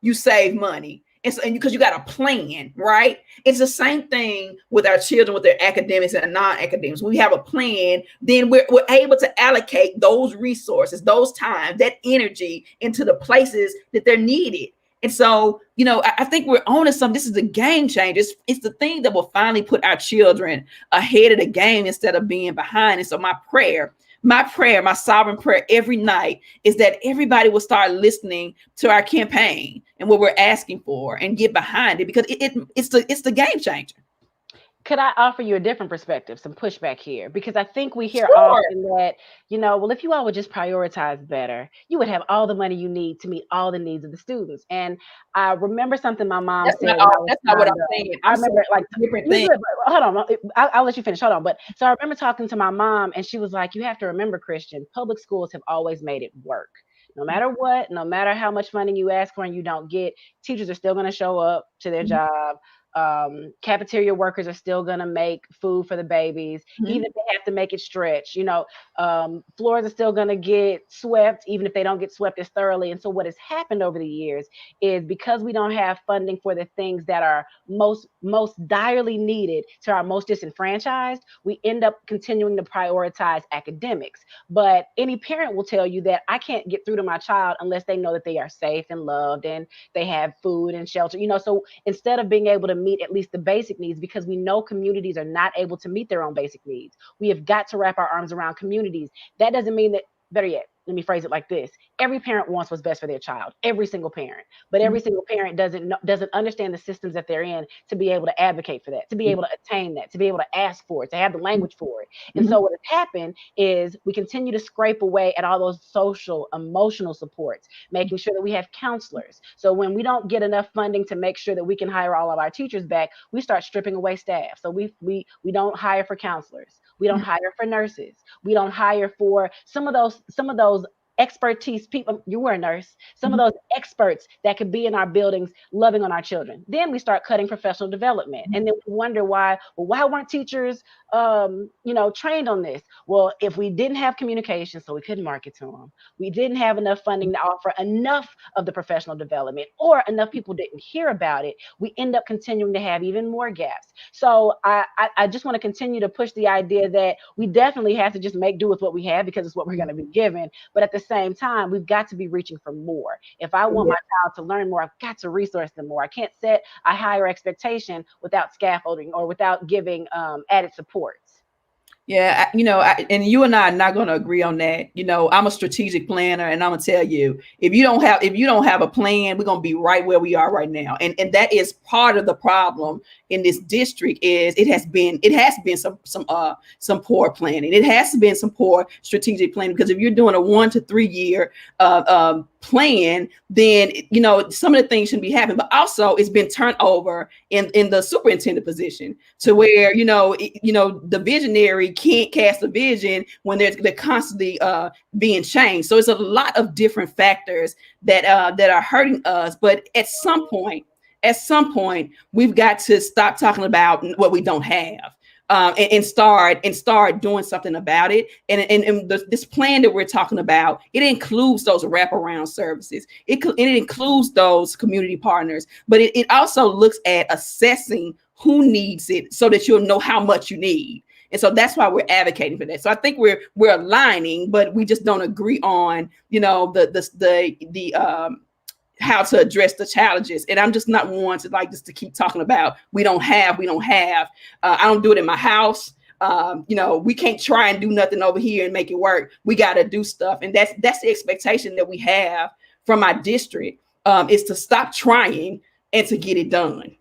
S2: you save money. And because you got a plan, right? It's the same thing with our children, with their academics and non-academics. When we have a plan, then we're able to allocate those resources, those times, that energy into the places that they're needed. And so, I think we're on to something. This is a game changer. It's the thing that will finally put our children ahead of the game instead of being behind. And so my sovereign prayer every night is that everybody will start listening to our campaign and what we're asking for and get behind it because it's the game changer.
S4: Could I offer you a different perspective, some pushback here? Because I think we hear often that, well, if you all would just prioritize better, you would have all the money you need to meet all the needs of the students. And I remember something my mom said.
S2: That's not what I'm saying.
S4: I remember different things. Hold on, I'll let you finish. Hold on. But so I remember talking to my mom and she was like, you have to remember, Christian, public schools have always made it work. No matter what, no matter how much money you ask for and you don't get, teachers are still going to show up to their job. cafeteria workers are still going to make food for the babies, even if they have to make it stretch. Floors are still going to get swept, even if they don't get swept as thoroughly. And so what has happened over the years is, because we don't have funding for the things that are most direly needed to our most disenfranchised, we end up continuing to prioritize academics. But any parent will tell you that I can't get through to my child unless they know that they are safe and loved and they have food and shelter. So instead of being able to meet at least the basic needs, because we know communities are not able to meet their own basic needs, we have got to wrap our arms around communities. That doesn't mean that, better yet, let me phrase it like this. Every parent wants what's best for their child, every single parent. But every single parent doesn't understand the systems that they're in to be able to advocate for that, to be able to attain that, to be able to ask for it, to have the language for it. And so what has happened is we continue to scrape away at all those social, emotional supports, making sure that we have counselors. So when we don't get enough funding to make sure that we can hire all of our teachers back, we start stripping away staff. So we don't hire for counselors. We don't hire for nurses. We don't hire for some of those expertise people. You were a nurse. Some of those experts that could be in our buildings loving on our children. Then we start cutting professional development, and then we wonder why weren't teachers trained on this? Well, if we didn't have communication, so we couldn't market to them, we didn't have enough funding to offer enough of the professional development, or enough people didn't hear about it, we end up continuing to have even more gaps. So I just want to continue to push the idea that we definitely have to just make do with what we have, because it's what we're going to be given. But at the same time, we've got to be reaching for more. If I want my child to learn more, I've got to resource them more. I can't set a higher expectation without scaffolding or without giving added supports.
S2: Yeah, and you and I are not going to agree on that. I'm a strategic planner, and I'm gonna tell you, if you don't have a plan, we're gonna be right where we are right now. And that is part of the problem in this district. Is it has been some poor planning. It has been some poor strategic planning, because if you're doing a 1 to 3 year plan, then some of the things shouldn't be happening. But also, it's been turned over in the superintendent position, to where the visionary can't cast a vision when they're constantly being changed. So it's a lot of different factors that are hurting us. But at some point, we've got to stop talking about what we don't have. And start doing something about it. And this plan that we're talking about, it includes those wraparound services. It includes those community partners, but it also looks at assessing who needs it, so that you'll know how much you need. And so that's why we're advocating for that. So I think we're aligning, but we just don't agree on the how to address the challenges. And I'm just not one to just to keep talking about we don't have. I don't do it in my house. We can't try and do nothing over here and make it work. We got to do stuff. And that's the expectation that we have from our district, is to stop trying and to get it done.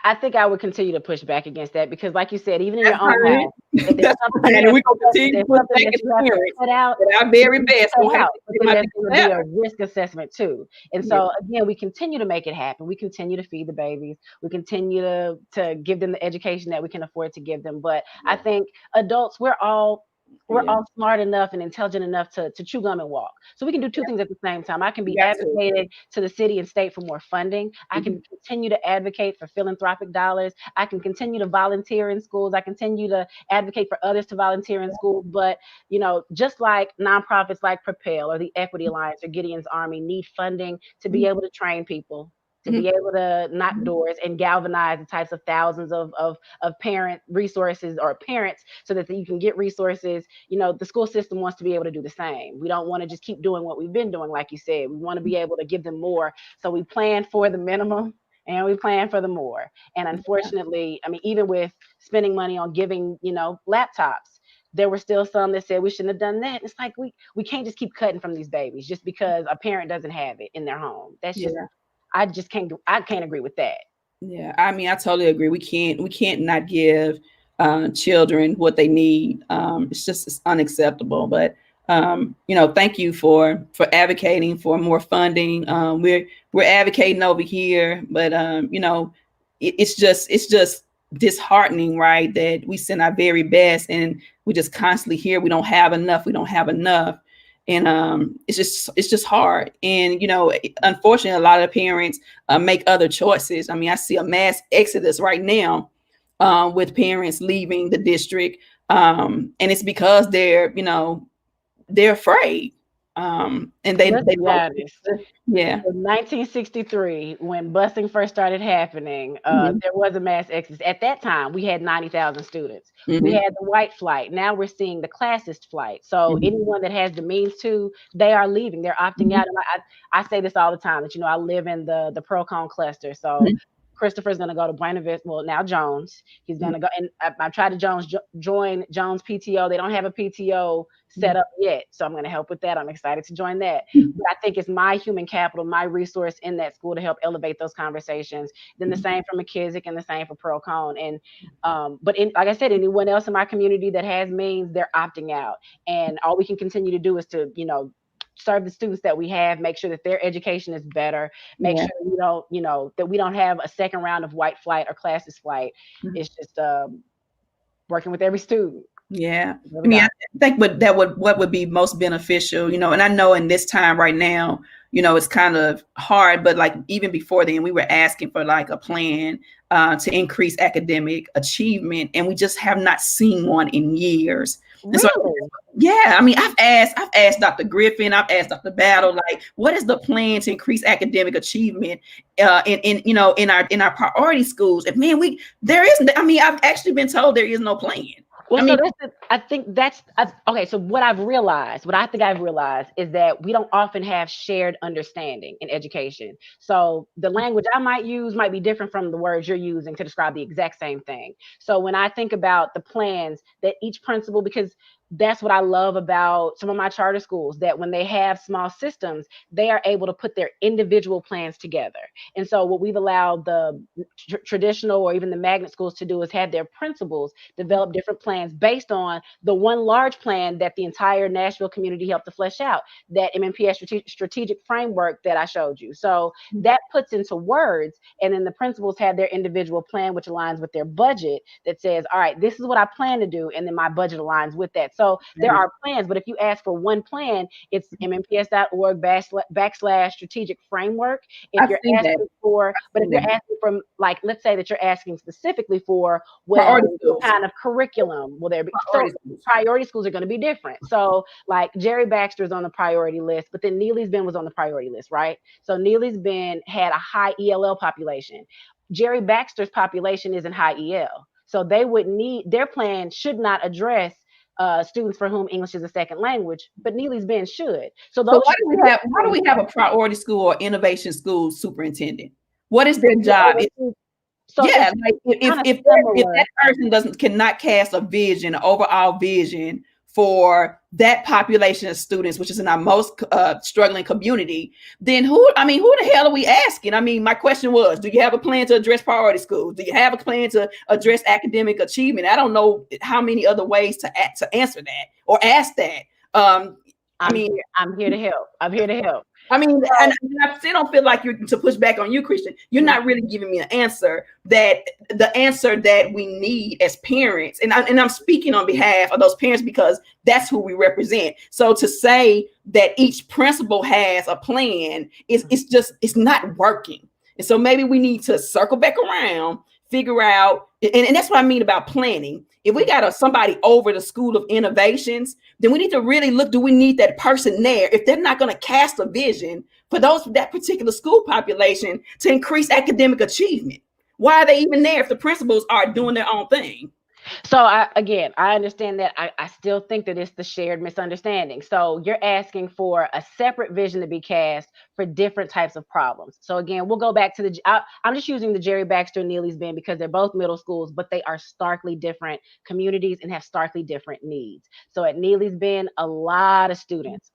S4: I think I would continue to push back against that, because, like you said, even in your own home, if there's something
S2: we're going to continue to put
S4: out,
S2: our very best.
S4: There's going to be a risk assessment too. And so again, we continue to make it happen. We continue to feed the babies. We continue to give them the education that we can afford to give them. But I think adults, we're all smart enough and intelligent enough to chew gum and walk. So we can do two things at the same time. I can be advocating to the city and state for more funding. I can continue to advocate for philanthropic dollars. I can continue to volunteer in schools. I continue to advocate for others to volunteer in schools. But, just like nonprofits like Propel or the Equity Alliance or Gideon's Army need funding to be able to train people, to be able to knock doors and galvanize the types of thousands of parent resources or parents, so that you can get resources. The school system wants to be able to do the same. We don't want to just keep doing what we've been doing. Like you said, we want to be able to give them more. So we plan for the minimum and we plan for the more. And unfortunately, even with spending money on giving, laptops, there were still some that said we shouldn't have done that. It's like, we can't just keep cutting from these babies just because a parent doesn't have it in their home. That's just, I can't agree with that.
S2: Yeah, I totally agree. We can't not give children what they need. It's unacceptable. But thank you for advocating for more funding. We're advocating over here, but it's just disheartening, right? That we send our very best and we just constantly hear we don't have enough. And it's just hard. And unfortunately, a lot of parents make other choices. I mean, I see a mass exodus right now with parents leaving the district, and it's because they're afraid, and they yeah.
S4: In 1963, when busing first started happening, there was a mass exodus. At that time, we had 90,000 students. We had the white flight. Now we're seeing the classist flight. So anyone that has the means to, they are leaving. They're opting out. And I say this all the time that, I live in the pro-con cluster. So Christopher's going to go to Buena Vista. Well, now Jones. He's going to go. And I tried to join Jones PTO. They don't have a PTO set up yet. So I'm going to help with that. I'm excited to join that. But I think it's my human capital, my resource in that school to help elevate those conversations. Then the same for McKissick and the same for Pro-Con. And but like I said, anyone else in my community that has means, they're opting out. And all we can continue to do is to, serve the students that we have, make sure that their education is better, make sure we don't, that we don't have a second round of white flight or classist flight. It's just working with every student.
S2: Yeah. I mean, I think what would be most beneficial, and I know in this time right now, it's kind of hard, but like even before then, we were asking for like a plan to increase academic achievement, and we just have not seen one in years.
S4: Really?
S2: So, yeah, I mean, I've asked Dr. Griffin, I've asked Dr. Battle, like, what is the plan to increase academic achievement in our priority schools? And man, I've actually been told there is no plan.
S4: Well, I think that's okay. So what I think I've realized is that we don't often have shared understanding in education. So the language I might use might be different from the words you're using to describe the exact same thing. So when I think about the plans that each principal, because that's what I love about some of my charter schools, that when they have small systems, they are able to put their individual plans together. And so what we've allowed the traditional or even the magnet schools to do is have their principals develop different plans based on the one large plan that the entire Nashville community helped to flesh out, that MNPS strategic framework that I showed you. So that puts into words, and then the principals have their individual plan, which aligns with their budget, that says, all right, this is what I plan to do, and then my budget aligns with that. So there are plans, but if you ask for one plan, it's MNPS.org/strategic framework. If you're asking for, but if you're asking from, like, let's say that you're asking specifically for what kind of curriculum will there be? So priority schools are going to be different. So like Jerry Baxter's on the priority list, but then Neely's Bend was on the priority list, right? So Neely's Bend had a high ELL population. Jerry Baxter's population isn't high EL. So they would need, their plan should not address students for whom English is a second language, but Neely's Bend should. So
S2: why do we have a priority school or innovation school superintendent? What is their job? So yeah, like if that person cannot cast a vision, an overall vision for that population of students, which is in our most struggling community, then who the hell are we asking? I mean, my question was, do you have a plan to address priority schools? Do you have a plan to address academic achievement? I don't know how many other ways to answer that or ask that.
S4: I'm here to help.
S2: I mean, and I still don't feel like to push back on you, Christian. You're not really giving me the answer that we need as parents. And I'm speaking on behalf of those parents because that's who we represent. So to say that each principal has a plan it's not working. And so maybe we need to circle back around, figure out, and that's what I mean about planning. If we got somebody over the School of Innovations, then we need to really look, do we need that person there? If they're not going to cast a vision for that particular school population to increase academic achievement, why are they even there if the principals are doing their own thing?
S4: So I understand that. I still think that it's the shared misunderstanding. So you're asking for a separate vision to be cast for different types of problems. So again, we'll go back to I'm just using the Jerry Baxter and Neely's Bend because they're both middle schools, but they are starkly different communities and have starkly different needs. So at Neely's Bend, a lot of students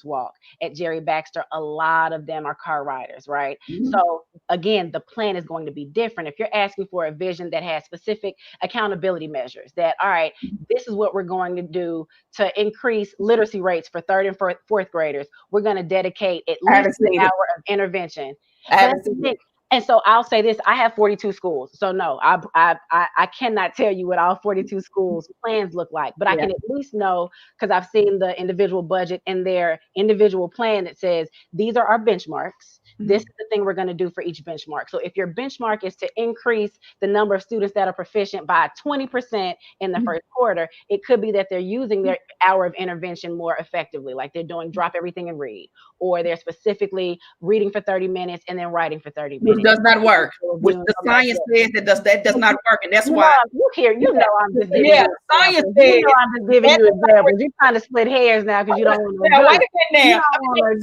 S4: walk. At Jerry Baxter, a lot of them are car riders, right? Mm-hmm. So again, the plan is going to be different. If you're asking for a vision that has specific accountability measures, that, all right, this is what we're going to do to increase literacy rates for third and fourth graders. We're going to dedicate at least an hour of intervention. And so I'll say this: I have 42 schools, so no, I cannot tell you what all 42 schools plans look like, but I can at least know because I've seen the individual budget and their individual plan that says these are our benchmarks. This is the thing we're going to do for each benchmark. So if your benchmark is to increase the number of students that are proficient by 20% in the first quarter, it could be that they're using their hour of intervention more effectively, like they're doing drop everything and read, or they're specifically reading for 30 minutes and then writing for 30 minutes.
S2: Which does not work. Which the science says that does not work, and that's why
S4: you know I'm just giving you
S2: science says
S4: you know I'm just giving you examples. You're trying to split hairs now because you don't want to agree.
S2: Wait a minute now.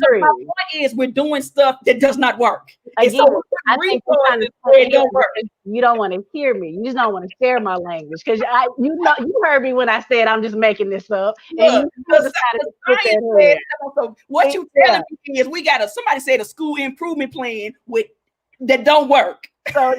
S4: So
S2: my point is we're doing stuff that does not work.
S4: Again, I think you don't want to hear me. You just don't want to share my language because you heard me when I said I'm just making this up. And
S2: what you telling me is we got somebody said a school improvement plan that don't work.
S4: So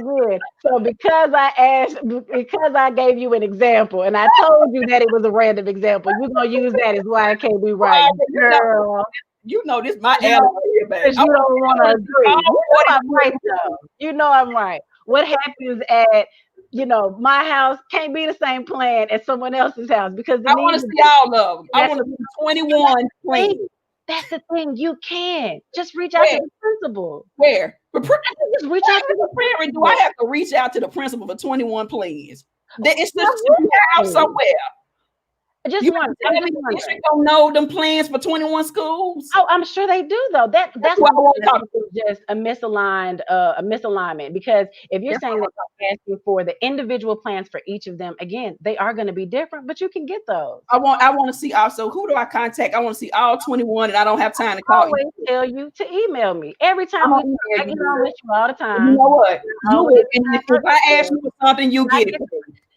S4: because I gave you an example and I told you that it was a random example, you're gonna use that as why it can't be right, girl.
S2: You know this my animal here, baby.
S4: You don't want to agree. You know I'm right, though. You know I'm right. What happens at my house can't be the same plan as someone else's house because
S2: I want to see all of them. I want to see 21 plans.
S4: That's the thing. You can just reach out to the principal.
S2: Where?
S4: Just reach out to the
S2: parent. Do I have to reach out to the principal for 21 plans? It's just out somewhere.
S4: Just one.
S2: You don't know them plans for 21 schools.
S4: Oh, I'm sure they do though. That's what I want to talk about. Just a misalignment. Because if you're saying that you're asking for the individual plans for each of them, again, they are going to be different, but you can get those.
S2: I want to see also who do I contact? I want to see all 21, and I don't have time to call you.
S4: Tell you to email me every time. I get on with you all the time.
S2: You know what? If I ask you for something, you get it.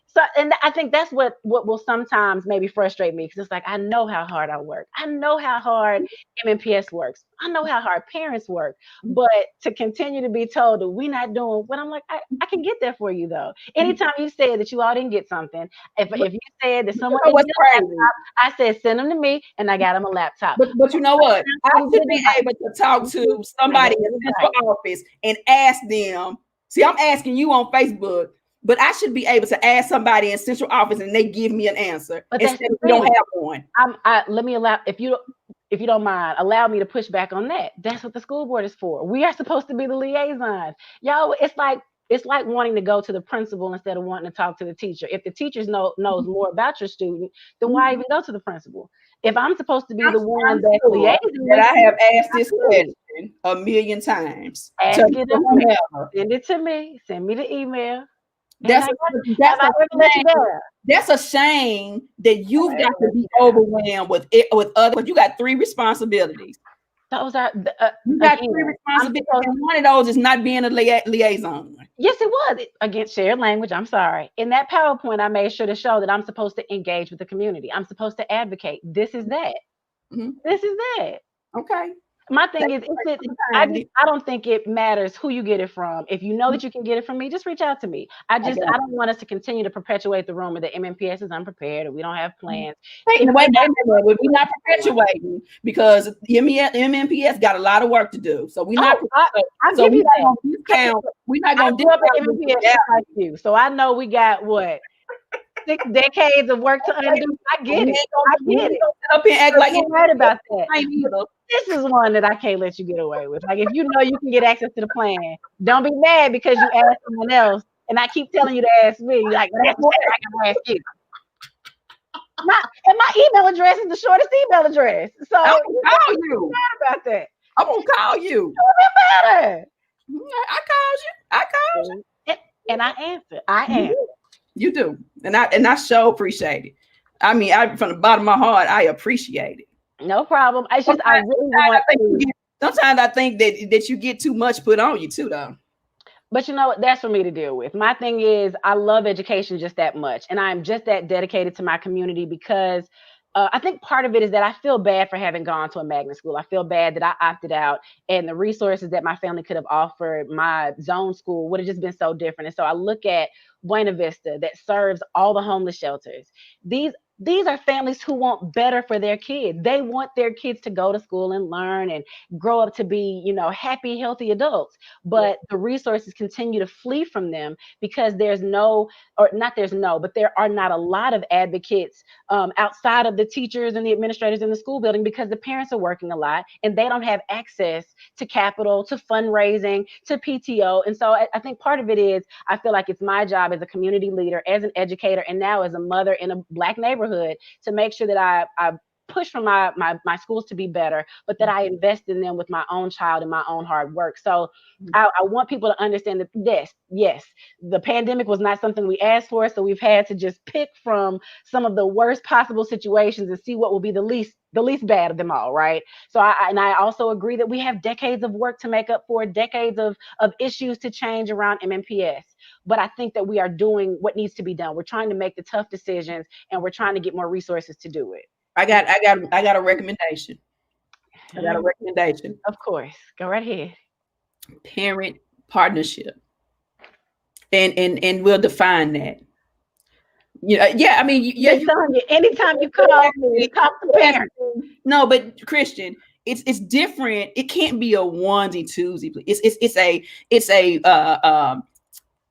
S4: So, and I think that's what will sometimes maybe frustrate me because it's like, I know how hard I work. I know how hard MNPS works. I know how hard parents work. But to continue to be told that we're not doing what I'm like, I can get there for you though. Anytime you said that you all didn't get something, if you said that someone didn't get a laptop, I said send them to me and I got them a laptop.
S2: But you know what? I should be able to talk to somebody in the central office and ask them. See, I'm asking you on Facebook. But I should be able to ask somebody in central office and they give me an answer. But instead we don't have one.
S4: Let me allow if you don't mind, allow me to push back on that. That's what the school board is for. We are supposed to be the liaisons. Y'all, it's like wanting to go to the principal instead of wanting to talk to the teacher. If the teacher knows more about your student, then why even go to the principal? If I'm supposed to be the one that's liaising,
S2: that I have asked this question a million times.
S4: Send it to me. Send me the email.
S2: That's a shame that you've got to be overwhelmed with other. But you got 3 responsibilities.
S4: Those are
S2: you got 3 responsibilities, and one of those is not being a liaison.
S4: Yes, it was against shared language. I'm sorry. In that PowerPoint, I made sure to show that I'm supposed to engage with the community. I'm supposed to advocate. This is that. This is that.
S2: Okay.
S4: My thing is, I don't think it matters who you get it from. If you know that you can get it from me, just reach out to me. I don't want us to continue to perpetuate the rumor that MNPS is unprepared or we don't have plans.
S2: Wait, we're not perpetuating because MNPS got a lot of work to do. So we're not. We're not going to discount
S4: MNPS like you. So I know we got what 6 decades of work to undo. I get it.
S2: Up and act like
S4: you're right about that. This is one that I can't let you get away with. Like if you know you can get access to the plan, don't be mad because you asked someone else, and I keep telling you to ask me. Like that's what I can ask you. My email address is the shortest email address. So
S2: I will call you.
S4: About that.
S2: I won't call you.
S4: Matter.
S2: I called you.
S4: And I answered. I answered.
S2: You do, and I so appreciate it. I mean, from the bottom of my heart, I appreciate it.
S4: No problem. I really want to.
S2: Sometimes I think that you get too much put on you too, though.
S4: But you know what? That's for me to deal with. My thing is, I love education just that much, and I'm just that dedicated to my community because I think part of it is that I feel bad for having gone to a magnet school. I feel bad that I opted out, and the resources that my family could have offered my zone school would have just been so different. And so I look at Buena Vista that serves all the homeless shelters. These these are families who want better for their kids. They want their kids to go to school and learn and grow up to be, happy, healthy adults. But the resources continue to flee from them because there are not a lot of advocates outside of the teachers and the administrators in the school building, because the parents are working a lot and they don't have access to capital, to fundraising, to PTO. And so I think part of it is, I feel like it's my job as a community leader, as an educator, and now as a mother in a Black neighborhood, to make sure that I push for my schools to be better, but that I invest in them with my own child and my own hard work. So I want people to understand that yes, the pandemic was not something we asked for. So we've had to just pick from some of the worst possible situations and see what will be the least bad of them all, right? So I also agree that we have decades of work to make up for, decades of issues to change around MNPS. But I think that we are doing what needs to be done. We're trying to make the tough decisions, and we're trying to get more resources to do it.
S2: I got a recommendation. I got a recommendation.
S4: Of course. Go right ahead.
S2: Parent partnership. And we'll define that. I mean,
S4: anytime you call me, you talk to parents.
S2: No, but Christian, it's different. It can't be a onesie twosie.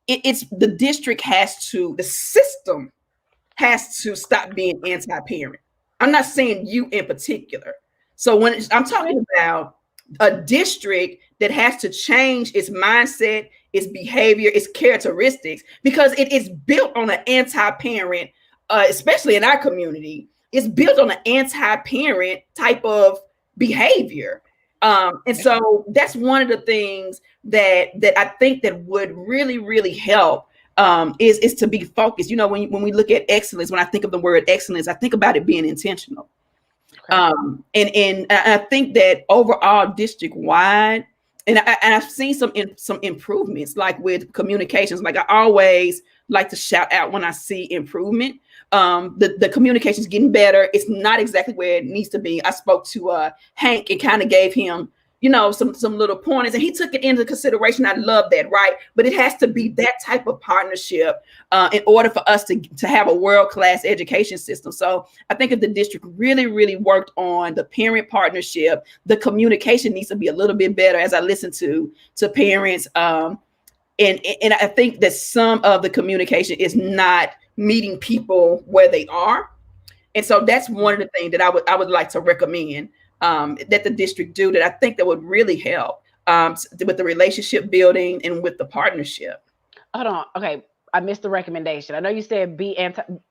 S2: It's the district the system has to stop being anti-parent. I'm not saying you in particular. So when I'm talking about a district that has to change its mindset, its behavior, its characteristics, because it is built on an anti-parent, especially in our community, it's built on an anti-parent type of behavior. And so that's one of the things that I think that would really, really help is to be focused. When we look at excellence, when I think of the word excellence, I think about it being intentional. Okay. And I think that overall district wide, and I've seen some improvements, like with communications. Like I always like to shout out when I see improvement. The communication is getting better. It's not exactly where it needs to be. I spoke to Hank and kind of gave him, some little pointers, and he took it into consideration. I love that, right? But it has to be that type of partnership in order for us to have a world-class education system. So I think if the district really, really worked on the parent partnership, the communication needs to be a little bit better. As I listen to parents, and I think that some of the communication is not meeting people where they are, and so that's one of the things that I would like to recommend. That the district do, that I think that would really help with the relationship building and with the partnership.
S4: Hold on. Okay. I missed the recommendation. I know you said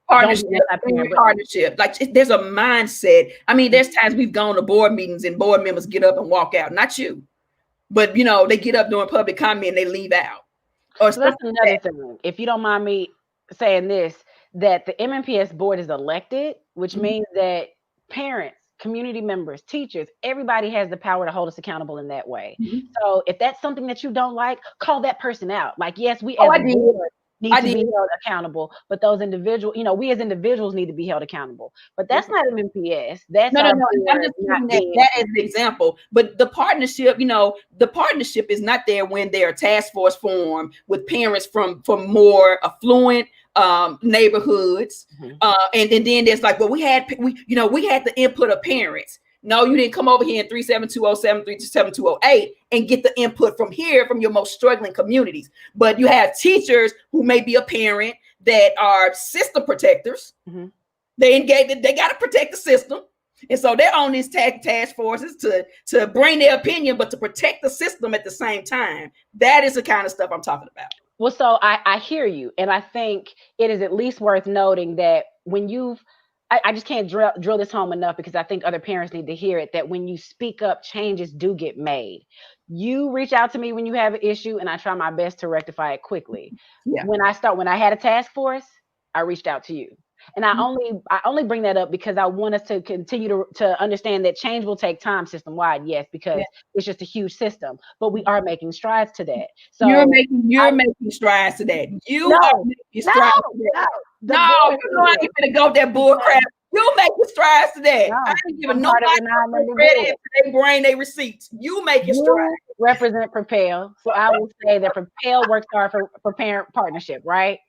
S2: partnership. Like there's a mindset. I mean, there's times we've gone to board meetings and board members get up and walk out. Not you, but they get up during public comment and they leave out.
S4: So that's another thing. If you don't mind me saying this, that the MNPS board is elected, which means that parents, community members, teachers, everybody has the power to hold us accountable in that way. So if that's something that you don't like, call that person out. Like, yes, we as a board need to be held accountable, but those individuals, we as individuals need to be held accountable. But that's not MNPS. That's
S2: no. I'm just that as an example. But the partnership, the partnership is not there when there are task force formed with parents from more affluent neighborhoods, and then there's like, well, we had the input of parents. No, you didn't come over here in 37207-37208 and get the input from here, from your most struggling communities. But you have teachers who may be a parent that are system protectors. They got to protect the system, and so they're on these task forces to bring their opinion, but to protect the system at the same time. That is the kind of stuff I'm talking about.
S4: Well, so I hear you. And I think it is at least worth noting that when I just can't drill this home enough, because I think other parents need to hear it, that when you speak up, changes do get made. You reach out to me when you have an issue, and I try my best to rectify it quickly. Yeah. When I had a task force, I reached out to you. And I only bring that up because I want us to continue to understand that change will take time system wide, yes, because it's just a huge system, but we are making strides to that. So
S2: you're making strides to that. You are making strides to that. No, you're not even go that bull crap. You making strides to that. I ain't giving nobody credit to their brain, they receipts. You making strides.
S4: Represent Propel. So I will say that Propel works hard for parent partnership, right?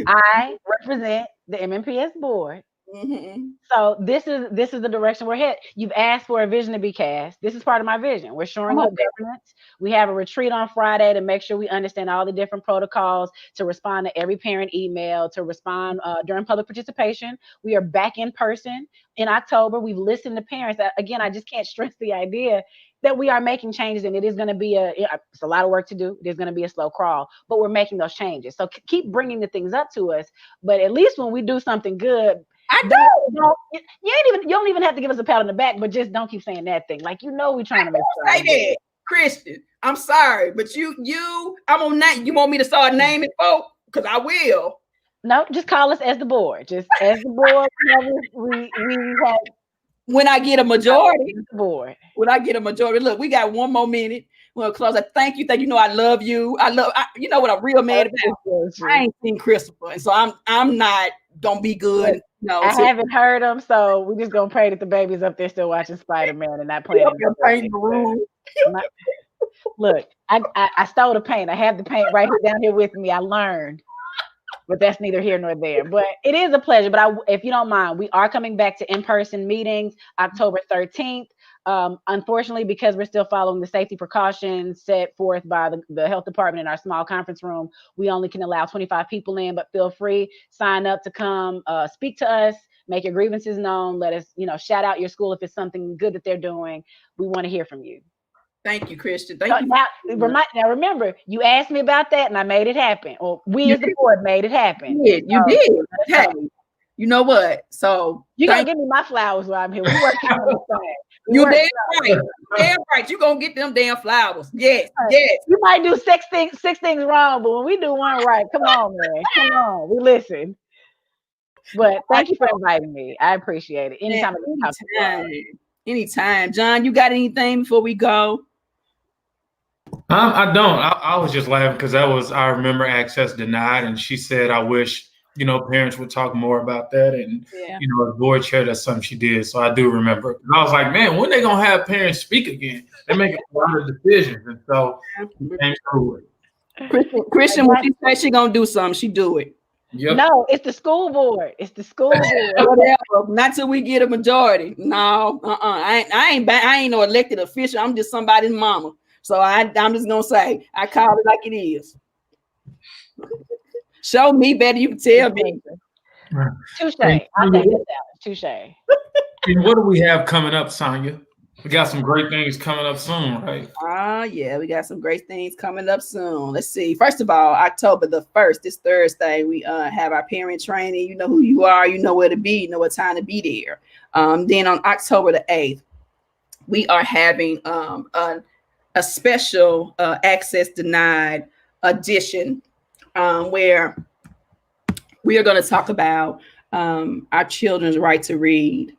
S4: I represent the MNPS board,
S2: Mm-hmm.
S4: So this is the direction we're headed. You've asked for a vision to be cast. This is part of my vision. We're shoring up governance. We have a retreat on Friday to make sure we understand all the different protocols to respond to every parent email, to respond during public participation. We are back in person in October. We've listened to parents. Again, I just can't stress the idea that we are making changes, and it is going to be it's a lot of work to do. It is going to be a slow crawl, but we're making those changes. So keep bringing the things up to us. But at least when we do something good, you don't even have to give us a pat on the back, but just don't keep saying that thing. Like, we're trying to make sure.
S2: Say that, Christian. I'm sorry, but I'm on that. You want me to start naming folk? Because I will.
S4: No, just call us as the board. Just as the board. we have.
S2: When I get a majority,
S4: board.
S2: When I get a majority, look, we got one more minute. We'll close. Thank you. I love you. You know what I'm real mad about. I ain't seen Christopher, and so I'm not gonna be good. No,
S4: I haven't heard him, so we're just gonna pray that the baby's up there still watching Spider-Man and not playing. Look, I stole the paint. I have the paint right down here with me. I learned, but that's neither here nor there. But it is a pleasure. But if you don't mind, we are coming back to in-person meetings October 13th. Unfortunately, because we're still following the safety precautions set forth by the health department in our small conference room, we only can allow 25 people in, but feel free, sign up to come speak to us, make your grievances known, let us, shout out your school if it's something good that they're doing. We want to hear from you.
S2: Thank you, Christian. Thank you.
S4: Now remember, you asked me about that and I made it happen. Or we as the board made it happen.
S2: You did. Hey, you know what? So
S4: you gotta give me my flowers while I'm here. We working on this thing.
S2: You damn right. Damn right. You gonna get them damn flowers. Yes.
S4: You might do six things wrong, but when we do one right, come on, man. Come on. We listen. But thank you for inviting me. I appreciate it.
S2: Anytime. John, you got anything before we go?
S1: I don't. I was just laughing because I remember access denied, and she said, I wish parents would talk more about that. And, the board chair, that's something she did. So I do remember. And I was like, man, when they going to have parents speak again? They're making a lot of decisions. And so we came through
S2: it. Christian, when she said she going to do something, she do it.
S4: Yep. No, it's the school board. It's the school board.
S2: Whatever. Not till we get a majority. No, I ain't no elected official. I'm just somebody's mama. So I'm just going to say, I call it like it is. Show me better, you can tell me.
S4: Touche. I think it's touche.
S1: What do we have coming up, Sonia? We got some great things coming up soon, right?
S2: Yeah, we got some great things coming up soon. Let's see. First of all, October the 1st, this Thursday, we have our parent training. You know who you are, you know where to be, you know what time to be there. Then on October the 8th, we are having a special access denied edition where we are going to talk about our children's right to read.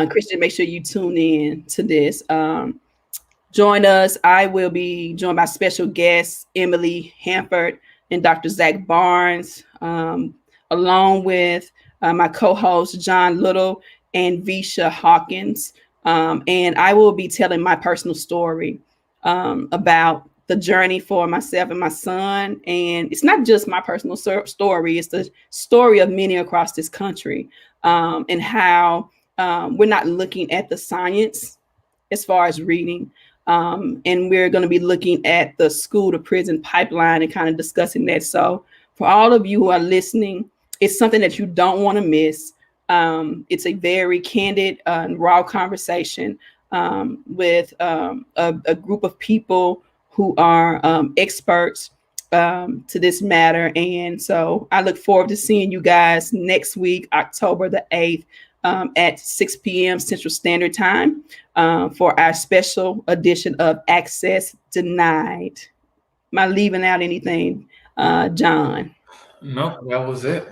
S2: Christian, make sure you tune in to this. Join us. I will be joined by special guests, Emily Hanford and Dr. Zach Barnes, along with my co-host, John Little and Visha Hawkins. And I will be telling my personal story about the journey for myself and my son. And it's not just my personal story, it's the story of many across this country, and how we're not looking at the science as far as reading. And we're going to be looking at the school to prison pipeline and kind of discussing that. So for all of you who are listening, it's something that you don't want to miss. It's a very candid and raw conversation with a group of people who are experts to this matter. And so I look forward to seeing you guys next week, October the 8th, at 6 p.m. Central Standard Time for our special edition of Access Denied. Am I leaving out anything, John?
S1: No, that was it.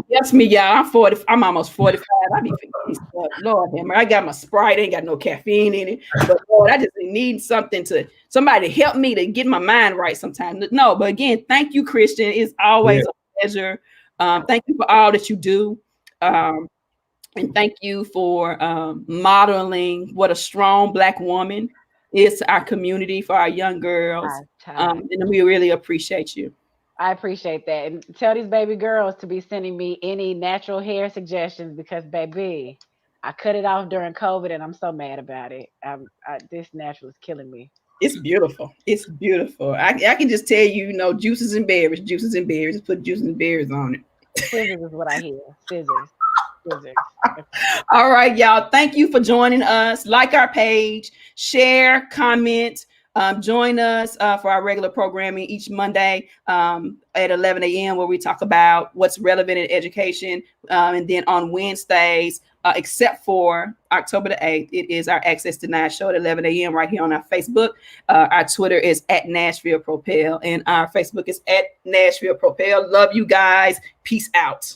S2: That's me, y'all. I'm almost 45. I be forgetting stuff. Lord, I got my Sprite. Ain't got no caffeine in it. But Lord, I just need somebody to help me to get my mind right sometimes. No, but again, thank you, Christian. It's always a pleasure. Thank you for all that you do. And thank you for modeling what a strong Black woman is to our community, for our young girls. And we really appreciate you.
S4: I appreciate that. And tell these baby girls to be sending me any natural hair suggestions because, baby, I cut it off during COVID and I'm so mad about it. This natural is killing me.
S2: It's beautiful. It's beautiful. I can just tell you, juices and berries, juices and berries. Just put juices and berries on it.
S4: Scissors is what I hear. Scissors.
S2: All right, y'all. Thank you for joining us. Like our page, share, comment. Join us for our regular programming each Monday at 11 a.m. where we talk about what's relevant in education. And then on Wednesdays, except for October the 8th, it is our Access Denied show at 11 a.m. right here on our Facebook. Our Twitter is at Nashville Propel and our Facebook is at Nashville Propel. Love you guys. Peace out.